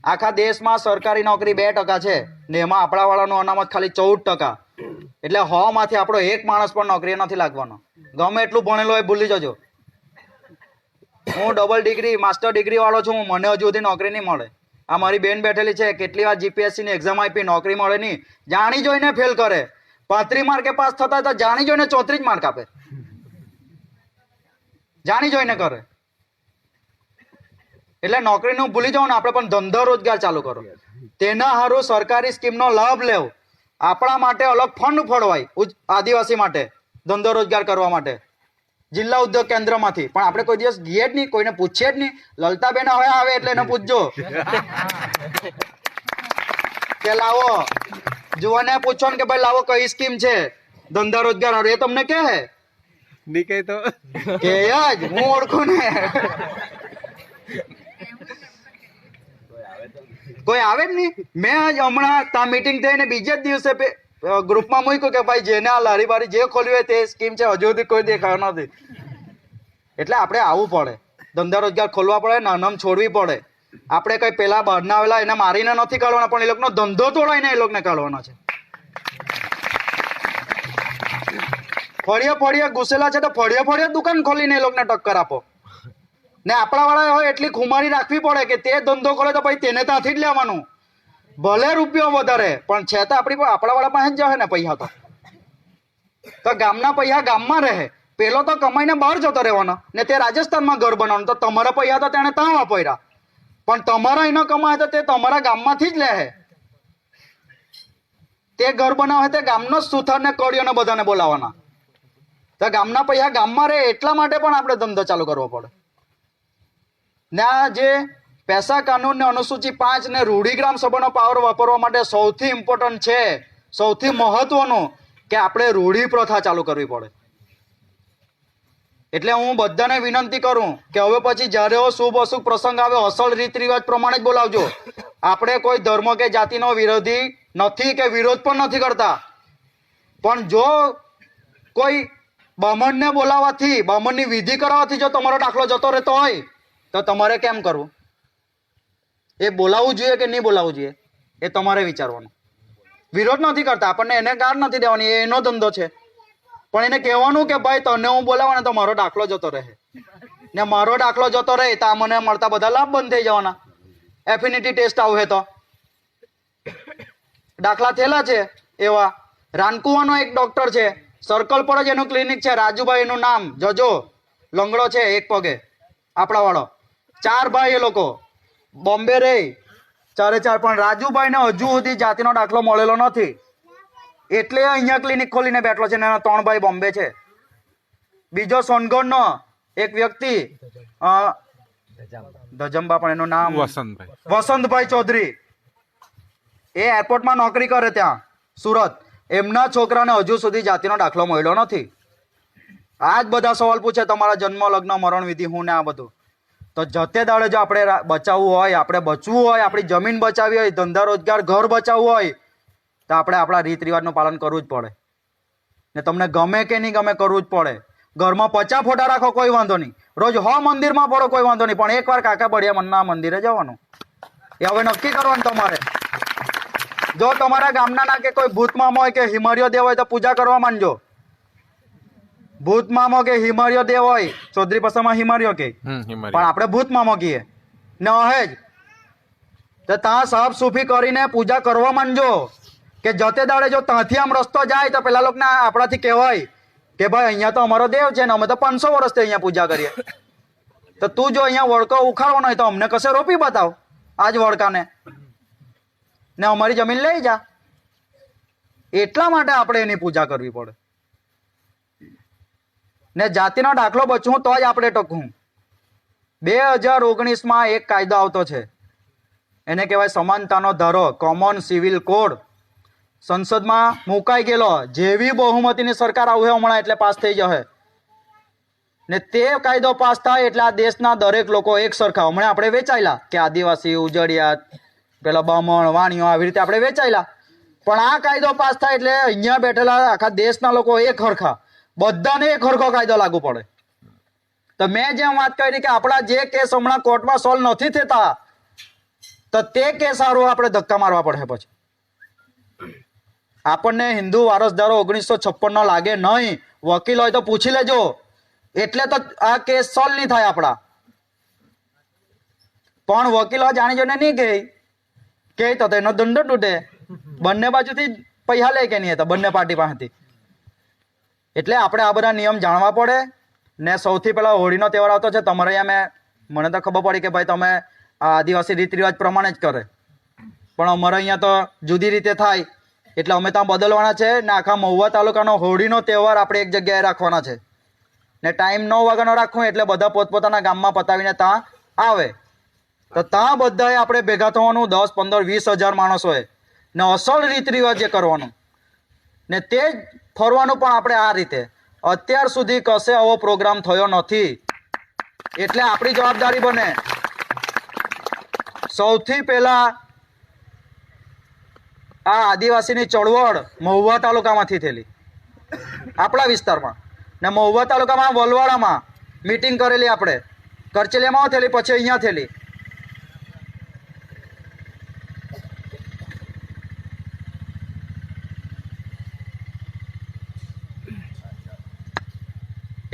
આખા દેશમાં સરકારી નોકરી 2% છે ને એમાં આપણા વાળાનું અનામત ખાલી 14%. એટલે 100 માંથી આપણો 1 માણસ પણ નોકરી નથી લાગવાનો. ગમે એટલું ભણેલો હોય ભૂલી જજો. હું ડબલ ડિગ્રી માસ્ટર ડિગ્રી વાળો છું, મને હજુ સુધી નોકરી નહીં મળે. આ મારી બેન બેઠેલી છે, કેટલી વાર જીપીએસસી ની એક્ઝામ આપી, નોકરી મળે નહીં. જાણી જોઈને ફેલ કરે. 35 માર્કે પાસ થતા તો જાણી જોઈને 34 માર્ક આપે, જાણી જોઈને કરે. એટલે નોકરીનું ભૂલી જાઓ ને, આપણે પણ ધંધો રોજગાર ચાલુ કરો. તેના હારું સરકારી સ્કીમનો લાભ લેવો. આપણા માટે અલગ ફંડ ફળવાય આદિવાસી માટે, ધંધો રોજગાર કરવા માટે, જિલ્લા ઉદ્યોગ કેન્દ્રમાંથી. પણ આપણે કોઈ દિવસ ગઈએ જ નહીં, કોઈને પૂછીએ જ નહીં. લલતાબેન હવે આવે એટલે એને પૂછજો કે લાવો, જુવાને પૂછો ને કે ભાઈ લાવો કઈ સ્કીમ છે ધંધા રોજગાર, એ તમને કહે નહીં કહે તો કે જ હું ઓળખું ને. કોઈ આવે જ નહીં. મેં હમણાં ત્યાં મીટિંગ થઈને બીજે જ દિવસે ગ્રુપમાં મૂક્યું કે ભાઈ જેને આ લારી બારી જે ખોલ્યું હોય તે સ્કીમ છે, હજુ સુધી કોઈ દેખાયો નથી. એટલે આપણે આવવું પડે, ધંધા રોજગાર ખોલવા પડે, નાનમ છોડવી પડે. આપણે કઈ પેલા બહારના આવેલા એને મારીને નથી કાઢવાના, પણ એ લોકોનો ધંધો તોડાઈને એ લોકોને કાઢવાનો છે. ફળિયે ફળિયે ઘૂસેલા છે તો ફળિયે ફળિયે દુકાન ખોલીને એ લોકોને ટક્કર આપો. ને આપણા વાળા હોય એટલી ખુમારી રાખવી પડે કે તે ધંધો ખોલે તો ભાઈ તેને ત્યાંથી જ લેવાનું, ભલે રૂપિયો વધારે, પણ છે તો આપણા વાળા પાસે જ જશે ને પૈસા. તો ગામના પૈસા ગામમાં રહે. પેલો તો કમાઈને બહાર જતો રહેવાનો ને તે રાજસ્થાનમાં ઘર બનાવવાનું, તો તમારા પૈસા તો તેને ત્યાં વાપર્યા, પણ તમારા એનો કમાય તો તે તમારા ગામમાંથી જ લે. તે ઘર બનાવે તે ગામનો જ સુથાર ને કડિયોને બધાને બોલાવવાના. તો ગામના પૈસા ગામમાં રહે એટલા માટે પણ આપણે ધંધો ચાલુ કરવો પડે. ને આ જે પૈસા કાનૂન ને અનુસૂચિ 5 ને રૂઢિગ્રામ સભાનો પાવર વાપરવા માટે સૌથી ઇમ્પોર્ટન્ટ છે, સૌથી મહત્વનું કે આપણે રૂઢિ પ્રથા ચાલુ કરવી પડે. એટલે હું બધાને વિનંતી કરું કે હવે પછી જ્યારે શુભ અશુભ પ્રસંગ આવે અસલ રીત રિવાજ પ્રમાણે જ બોલાવજો. આપણે કોઈ ધર્મ કે જાતિનો વિરોધી નથી કે વિરોધ પણ નથી કરતા, પણ જો કોઈ બામણને બોલાવવાથી, બામણની વિધિ કરાવવાથી જો તમારો દાખલો જતો રહેતો હોય તો તમારે કેમ કરવું? એ બોલાવવું જોઈએ કે નહીં બોલાવવું જોઈએ એ તમારે વિચારવાનું. વિરોધ નથી કરતા, આપણને એને ગાળ નથી દેવાની, એ એનો ધંધો છે. પણ એને કહેવાનું કે ભાઈ તને હું બોલાવવાનો તો મારો દાખલો જતો રહે, ને મારો દાખલો જતો રહે તો મને મળતા બધા લાભ બંધ થઈ જવાના. એફિનિટી ટેસ્ટ આવે તો દાખલા થયેલા છે એવા. રાનકુવાનો એક ડોક્ટર છે, સર્કલ પર જ એનું ક્લિનિક છે, રાજુભાઈ એનું નામ, જજો, લંગડો છે એક પગે, આપણા વાળો. 4 ભાઈ એ લોકો, બોમ્બે રે 4 પણ રાજુભાઈને હજુ સુધી જાતિનો દાખલો મળેલો નથી, એટલે અહીંયા ક્લિનિક ખોલીને બેઠલો છે. એના 3 ભાઈ બોમ્બે છે. બીજો સોનગઢનો એક વ્યક્તિ ધજંબા, પણ એનું નામ વસંતભાઈ ચૌધરી, એ એરપોર્ટમાં નોકરી કરે ત્યાં સુરત. એમના છોકરાને હજુ સુધી જાતિનો દાખલો મળ્યો નથી. આ જ બધા સવાલ પૂછે તમારા જન્મ, લગ્ન, મરણ વિધિ હું ને આ બધું. તો જતે દાડે જો આપણે બચાવવું હોય, આપણે બચવું હોય, આપણી જમીન બચાવવી હોય, ધંધા રોજગાર ઘર બચાવવું હોય તો આપણે આપણા રીત રિવાજનું પાલન કરવું જ પડે. ને તમને ગમે કે નહીં ગમે કરવું જ પડે. ઘરમાં 50 ફોટા રાખો કોઈ વાંધો નહીં, રોજ 100 મંદિરમાં પડો કોઈ વાંધો નહીં, પણ એકવાર કાકા બળિયા મનના મંદિરે જવાનું. એ હવે નક્કી કરવાનું તમારે. જો તમારા ગામના ના કે કોઈ ભૂત મામો હોય કે હિમાર્યો દેવ હોય તો પૂજા કરવા માંડજો. ભૂત મામો કે હિમાર્યો દેવ હોય, ચૌધરી ભાષામાં હિમાર્યો કે, પણ આપણે ભૂત મામો કહીએ ને અહેજ. તો ત્યાં સાફ સુફી કરીને પૂજા કરવા માંડજો. કે જતે દાડે જો ત્યાંથી આમ રસ્તો જાય તો પેલા લોકોને આપણાથી કહેવાય કે ભાઈ અહીંયા તો અમારો દેવ છે ને અમે તો 500 વર્ષથી અહીંયા પૂજા કરીએ. તો તું જો અહીંયા વળકો ઉખાડવાનો હોય તો અમને કશે રોપી બતાવ આજ વળકાને, ને અમારી જમીન લઈ જા. એટલા માટે આપણે એની પૂજા કરવી પડે. ને જાતિનો દાખલો બચવું તો જ આપણે ટકવું. 2019માં એક કાયદો આવતો છે, એને કહેવાય સમાનતાનો ધારો, કોમન સિવિલ કોડ. સંસદમાં મુકાઈ ગયેલો, જેવી બહુમતીની સરકાર આવે હમણાં એટલે પાસ થઈ જશે. ને તે કાયદો પાસ થાય એટલે આ દેશના દરેક લોકો એક સરખા. હમણાં આપણે વેચાયેલા કે આદિવાસી, ઉજળિયા, પેલા બામણ, વાણિયો, આવી રીતે આપણે વેચાયેલા. પણ આ કાયદો પાસ થાય એટલે અહીંયા બેઠેલા આખા દેશના લોકો એક સરખા, બધાને એક સરખો કાયદો લાગુ પડે. તો મેં જેમ વાત કરી કે આપણા જે કેસ હમણાં કોર્ટમાં સોલ્વ નથી થતા, તો તે કેસ સારું આપણે ધક્કા મારવા પડે. પછી આપણને હિન્દુ વારસદારો 1956 લાગે નહીં, વકીલ હોય તો પૂછી લેજો, એટલે તો આ કેસ સોલ્વ નહીં થાય આપણા. પણ વકીલો જાણી જોઈને નહીં કે તો એનો દંડ તૂટે. બંને બાજુથી પૈસા લે કે નહીં, તો બંને પાર્ટી પાસેથી. એટલે આપણે આ બધા નિયમ જાણવા પડે. ને સૌથી પહેલા હોળીનો તહેવાર આવતો છે તમારે અહીંયા. મને તો ખબર પડી કે ભાઈ તમે આ આદિવાસી રીત રિવાજ પ્રમાણે જ કરે, પણ અમારે અહીંયા તો જુદી રીતે થાય. એટલે અમે ત્યાં બદલવાના છે ને આખા મહુવા તાલુકાનો હોળીનો તહેવાર આપણે એક જગ્યાએ રાખવાના છે. ને ટાઈમ 9 વાગ્યાનો રાખવો એટલે બધા પોતપોતાના ગામમાં પતાવીને ત્યાં આવે. તો ત્યાં બધાએ આપણે ભેગા થવાનું, 10, 15, 20 હજાર માણસોએ, ને અસલ રીત રિવાજ કરવાનું. ને તે જ ફરવાનું પણ આપણે આ રીતે. અત્યાર સુધી કશે આવો પ્રોગ્રામ થયો નથી, એટલે આપણી જવાબદારી બને. સૌથી પહેલા આ આદિવાસીની ચળવળ મહુવા તાલુકામાંથી થયેલી, આપણા વિસ્તારમાં. ને મહુવા તાલુકામાં વલવાડામાં મીટિંગ કરેલી આપણે, કરચેલિયામાં થયેલી, પછી અહીંયા થયેલી.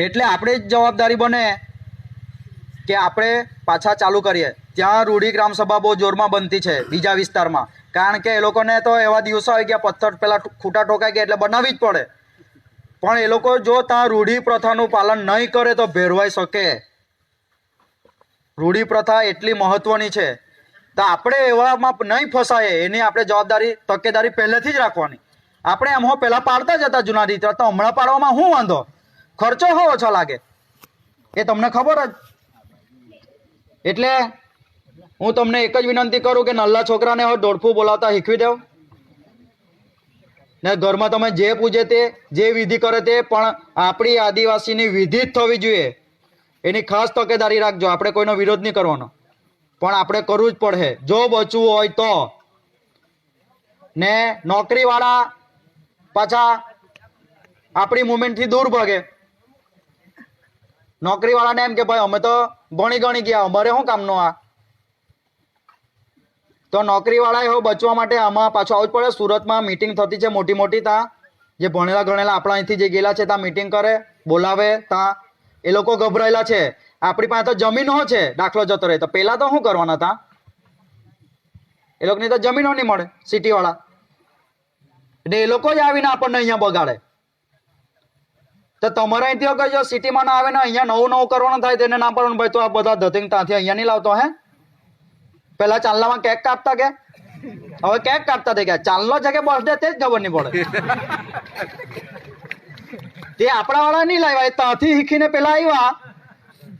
એટલે આપણે જ જવાબદારી બને કે આપણે પાછા ચાલુ કરીએ. ત્યાં રૂઢી ગ્રામ સભા બહુ જોરમાં બનતી છે બીજા વિસ્તારમાં, કારણ કે એ લોકોને તો એવા દિવસો આવી ગયા, પથ્થર પેલા ખૂટા ઠોકાઈ ગયા એટલે બનાવવી જ પડે. પણ એ લોકો જો ત્યાં રૂઢી પ્રથાનું પાલન નહીં કરે તો ભેરવાઈ શકે. રૂઢી પ્રથા એટલી મહત્વની છે, તો આપણે એવામાં નહીં ફસાય એની આપણે જવાબદારી, તકેદારી પહેલેથી જ રાખવાની. આપણે એમ પહેલાં પાડતા જ હતા જૂના રીતે, તો હમણાં પાડવામાં શું વાંધો? ખર્ચો હો ઓછો લાગે, એ તમને ખબર જ. એટલે હું તમને એક જ વિનંતી કરું કે નલ્લા છોકરાને હવે દોડફું બોલાવતા શીખવી દેવ. ને ઘરમાં તમે જે પૂજે તે, જે વિધિ કરે તે, પણ આપણી આદિવાસીની વિધિ જ થવી જોઈએ. એની ખાસ તકેદારી રાખજો. આપણે કોઈનો વિરોધ નહીં કરવાનો, પણ આપણે કરવું જ પડે જો બચવું હોય તો. ને નોકરીવાળા પાછા આપણી મુવમેન્ટથી દૂર ભાગે. નોકરીવાળાને એમ કે ભાઈ અમે તો ભણી ગણી ગયા, અમારે શું કામનું આ? તો નોકરીવાળાએ હવે બચવા માટે આમાં પાછું આવવું જ પડે. સુરતમાં મિટિંગ થતી છે મોટી મોટી, ત્યાં જે ભણેલા ગણેલા આપણા અહીંથી જે ગયેલા છે ત્યાં મિટિંગ કરે, બોલાવે. ત્યાં એ લોકો ગભરાયેલા છે. આપણી પાસે તો જમીનો છે, દાખલો જતો રહે તો પહેલા તો શું કરવાના હતા? એ લોકોની તો જમીનો નહીં મળે સિટીવાળા, એટલે એ લોકો જ આવીને આપણને અહીંયા બગાડે. તો તમારે અહીંથી અગર જો સિટીમાં ના આવે ને અહીંયા નવું નવું કરવાનું થાય તેને ના પડવાનું. ભાઈ તો આ બધા ધતિંગ ત્યાંથી અહીંયા નહીં લાવતો. હે પેલા ચાંદલામાં કેક કાપતા કે હવે કેક કાપતા થઈ ગયા, ચાંદલો છે કે બર્થડે તે જ ખબર નહીં પડે. તે આપણા વાળા નહીં લાવ્યા, ત્યાંથી શીખીને પેલા આવ્યા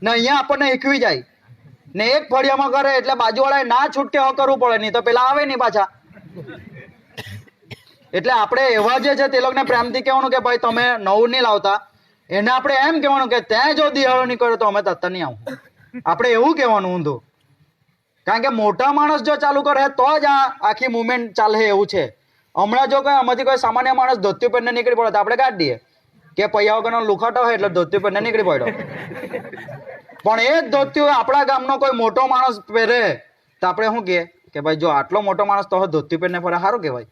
ને અહીંયા આપણને શીખવી જાય ને એક ફળિયામાં કરે એટલે બાજુવાળાએ ના છૂટકે કરવું પડે, નહીં તો પેલા આવે નહીં પાછા. એટલે આપણે એવા જે છે તે લોકોને પ્રેમથી કહેવાનું કે ભાઈ તમે નવું નહીં લાવતા. એને આપણે એમ કહેવાનું કે ત્યાં જો દિહાળો નહીં કર્યો તો અમે તત્તર નહીં આવું. આપણે એવું કહેવાનું ઊંધું, કારણ કે મોટા માણસ જો ચાલુ કરે તો જ આ આખી મુવમેન્ટ ચાલે એવું છે. હમણાં જો કોઈ આમાંથી કોઈ સામાન્ય માણસ ધોતિયું પહેરીને નીકળી પડે તો આપણે કાઢી દઈએ કે પૈયા વગરનો લુખાટો હોય એટલે ધોતિયું પહેરીને નીકળી પડ્યો. પણ એ જ ધોતિયું આપણા ગામનો કોઈ મોટો માણસ પહેરે તો આપણે શું કહીએ કે ભાઈ જો આટલો મોટો માણસ તો ધોતિયું પહેરીને ફરે, સારું કહેવાય.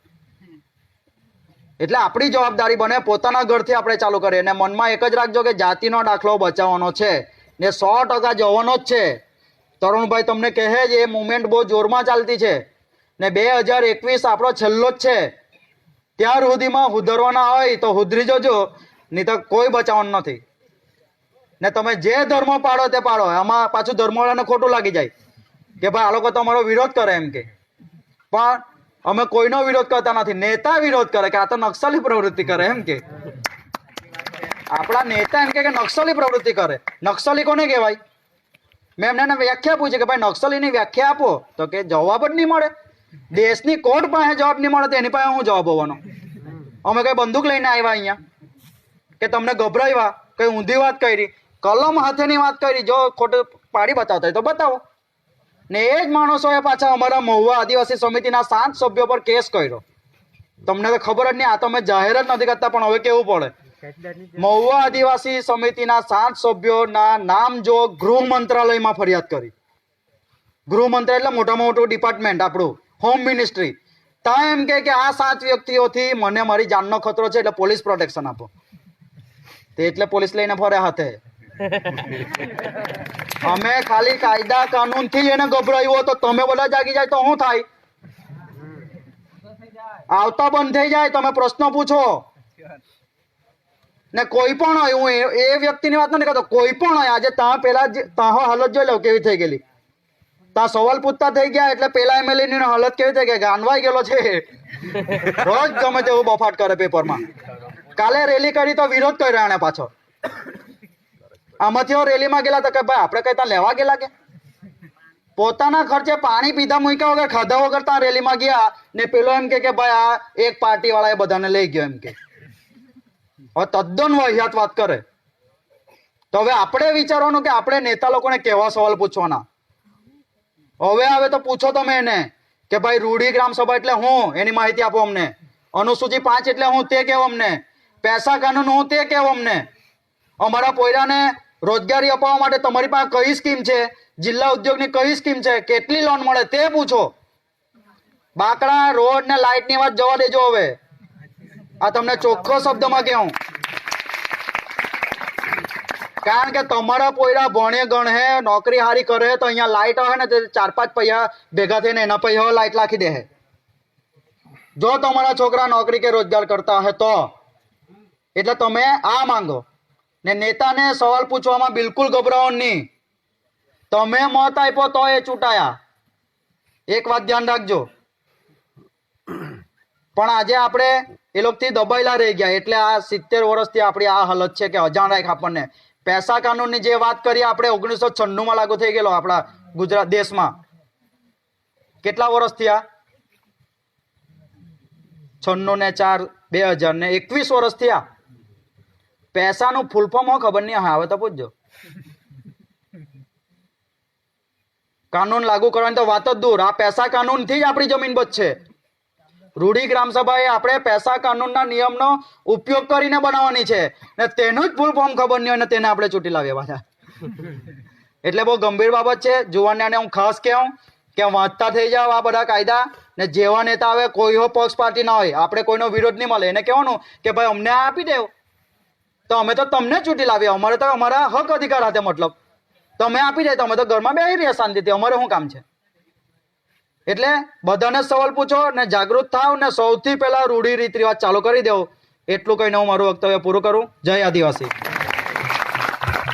એટલે આપણી જવાબદારી બને પોતાના ઘરથી આપણે ચાલુ કરીએ. અને મનમાં એક જ રાખજો કે જાતિનો દાખલો બચાવવાનો છે ને 100% જવાનો જ છે. તરુણભાઈ તમને કહે છે એ મુવમેન્ટ બહુ જોરમાં ચાલતી છે ને 2021 આપણો છેલ્લો જ છે. ત્યાર સુધીમાં સુધરવાના હોય તો સુધરી જજો, નહીં તો કોઈ બચાવવાનું નથી. ને તમે જે ધર્મ પાડો તે પાડો, આમાં પાછું ધર્મવાળાને ખોટું લાગી જાય કે ભાઈ આ લોકો તો અમારો વિરોધ કરે એમ કે. પણ અમે કોઈનો વિરોધ કરતા નથી, નેતા વિરોધ કરે કે આ તો નક્સલી પ્રવૃત્તિ કરે એમ કે. આપણા નેતા એમ કે નક્સલી પ્રવૃત્તિ કરે. નક્સલી કોને કહેવાય? મેં એમને વ્યાખ્યા પૂછી કે ભાઈ નક્સલીની વ્યાખ્યા આપો, તો કે જવાબ જ નહીં મળે. દેશની કોર્ટ પાસે જવાબ નહીં મળે તો એની પાસે શું જવાબ હોવાનો? અમે કઈ બંદૂક લઈને આવ્યા અહીંયા કે તમને ગભરાવ્યા, કઈ ઊંધી વાત કરી, કલમ હાથેની વાત કરી? જો ખોટું પાડી બતાવતા હોય તો બતાવો. ને એ જ માણસોએ પાછા અમારા મહુવા આદિવાસી સમિતિના 7 સભ્યો પર કેસ કર્યો. તમને તો ખબર જ નહીં, આ તો અમે જાહેર જ નથી કરતા, પણ હવે કેવું પડે. મહુવા આદિવાસી સમિતિના 7 સભ્યોના નામ જો ગૃહ મંત્રાલયમાં ફરિયાદ કરી. ગૃહ મંત્રાલય એટલે મોટામાં મોટું ડિપાર્ટમેન્ટ આપણું, હોમ મિનિસ્ટ્રી. ત્યાં એમ કે આ 7 વ્યક્તિઓથી મને મારી જાનનો ખતરો છે એટલે પોલીસ પ્રોટેક્શન આપો. તે એટલે પોલીસ લઈને ફરે હાથે. અમે ખાલી કાયદા કાનૂન થી એને ગભરાયું તો તમે બધા જાગી જાય તો શું થાય? આવતા બંધ થઈ જાય. તમે પ્રશ્નો પૂછો ને કોઈ પણ હોય, હું એ વ્યક્તિની વાત નથી કરતો, કોઈ પણ હોય. આજે ત્યાં પેલા ત્યાં હાલત જોઈ લો કેવી થઈ ગયેલી. ત્યાં સવાલ પૂછતા થઈ ગયા એટલે પેલા એમએલએ ની હાલત કેવી થઈ ગઈ, ગાંડવાઈ ગયેલો છે. રોજ ગમે તેવું બફાટ કરે પેપરમાં. કાલે રેલી કરી તો વિરોધ કર્યો એને પાછો. આમાંથી રેલીમાં ગયેલા તો કે ભાઈ આપણે કઈ ત્યાં લેવા ગયેલા કે? પોતાના ખર્ચે પાણી પીધા મૂક્યા વગર ખાધા વગર ત્યાં રેલીમાં ગયા ને પેલો એમ કે ભાઈ આ એક પાર્ટી વાળા એ બધાને લઈ ગયો એમ કે. હવે તદ્દન વાહિયાત વાત કરે. તો હવે આપણે વિચારવાનું કે આપણે નેતા લોકોને કેવા સવાલ પૂછવાના. હવે તો પૂછો તમે એને કે ભાઈ રૂડી ગ્રામ સભા એટલે હું, એની માહિતી આપો અમને. અનુસૂચિ 5 એટલે હું તે કહેવો અમને. પૈસા કાનૂન હું તે કહેવો અમને. અમારા પોયરાને રોજગારી અપાવવા માટે તમારી પાસે કઈ સ્કીમ છે? જિલ્લા ઉદ્યોગની કઈ સ્કીમ છે? કેટલી લોન મળે તે પૂછો. બાકડા રોડ ને લાઇટ ની વાત જવા દેજો. હવે આ તમને ચોખ્ખો શબ્દમાં કહું, કારણ કે તમારા પોયરા ભણે ગણે નોકરી હારી કરે તો અહીંયા લાઇટ આવે ને તે 4-5 પૈસા ભેગા થઈને એના પૈસા લાઇટ લાખી દે. જો તમારા છોકરા નોકરી કે રોજગાર કરતા હે તો એટલે તમે આ માંગો ને નેતાને સવાલ પૂછવામાં બિલકુલ ગભરાવો નહીં. તમે મત આપ્યો તો એ ચૂંટાયા, એક વાત ધ્યાન રાખજો. પણ આજે આપણે એ લોકોથી દબાયેલા રહી ગયા એટલે આ 70 વર્ષથી આપણી આ હાલત છે કે અજાણ રાખ આપણને. પૈસા કાનૂનની જે વાત કરી આપણે 1996 લાગુ થઈ ગયેલો આપણા ગુજરાત દેશમાં. કેટલા વર્ષ થયા? 96 ને 4 2000 ને 21 વર્ષ થયા. પૈસાનું ફૂલ ફોર્મ ખબર નહીં આવે તો પૂછજો. કાનૂન લાગુ કરવાની તો વાત જ દૂર. આ પૈસા કાનૂન થી જ આપણી જમીન બચશે. રૂડી ગ્રામ સભા એ આપણે પૈસા કાનૂનના નિયમનો ઉપયોગ કરીને બનાવવાની છે ને તેનું જ ફૂલ ફોર્મ ખબર નહીં હોય ને તેને આપણે ચૂંટી લાવીએ પાછા. એટલે બહુ ગંભીર બાબત છે. જુવાનને હું ખાસ કહું કે વાંચતા થઈ જાવ આ બધા કાયદા ને જેવા નેતા આવે કોઈ હો પક્ષ પાર્ટી ના હોય, આપણે કોઈનો વિરોધ નહીં મળે. એને કહેવાનું કે ભાઈ અમને આ આપી દેવ તો અમે તો તમને ચૂંટી લાવીએ. અમારે તો અમારા હક અધિકાર હાથે મતલબ. તમે આપી જાય તો અમે તો ઘરમાં બેસી રહ્યા શાંતિથી. અમારે શું કામ છે? એટલે બધાને સવાલ પૂછો ને જાગૃત થાવ ને સૌથી પહેલા રૂઢી રીત રિવાજ ચાલુ કરી દેવો. એટલું કહીને હું મારું વક્તવ્ય પૂરું કરું. જય આદિવાસી.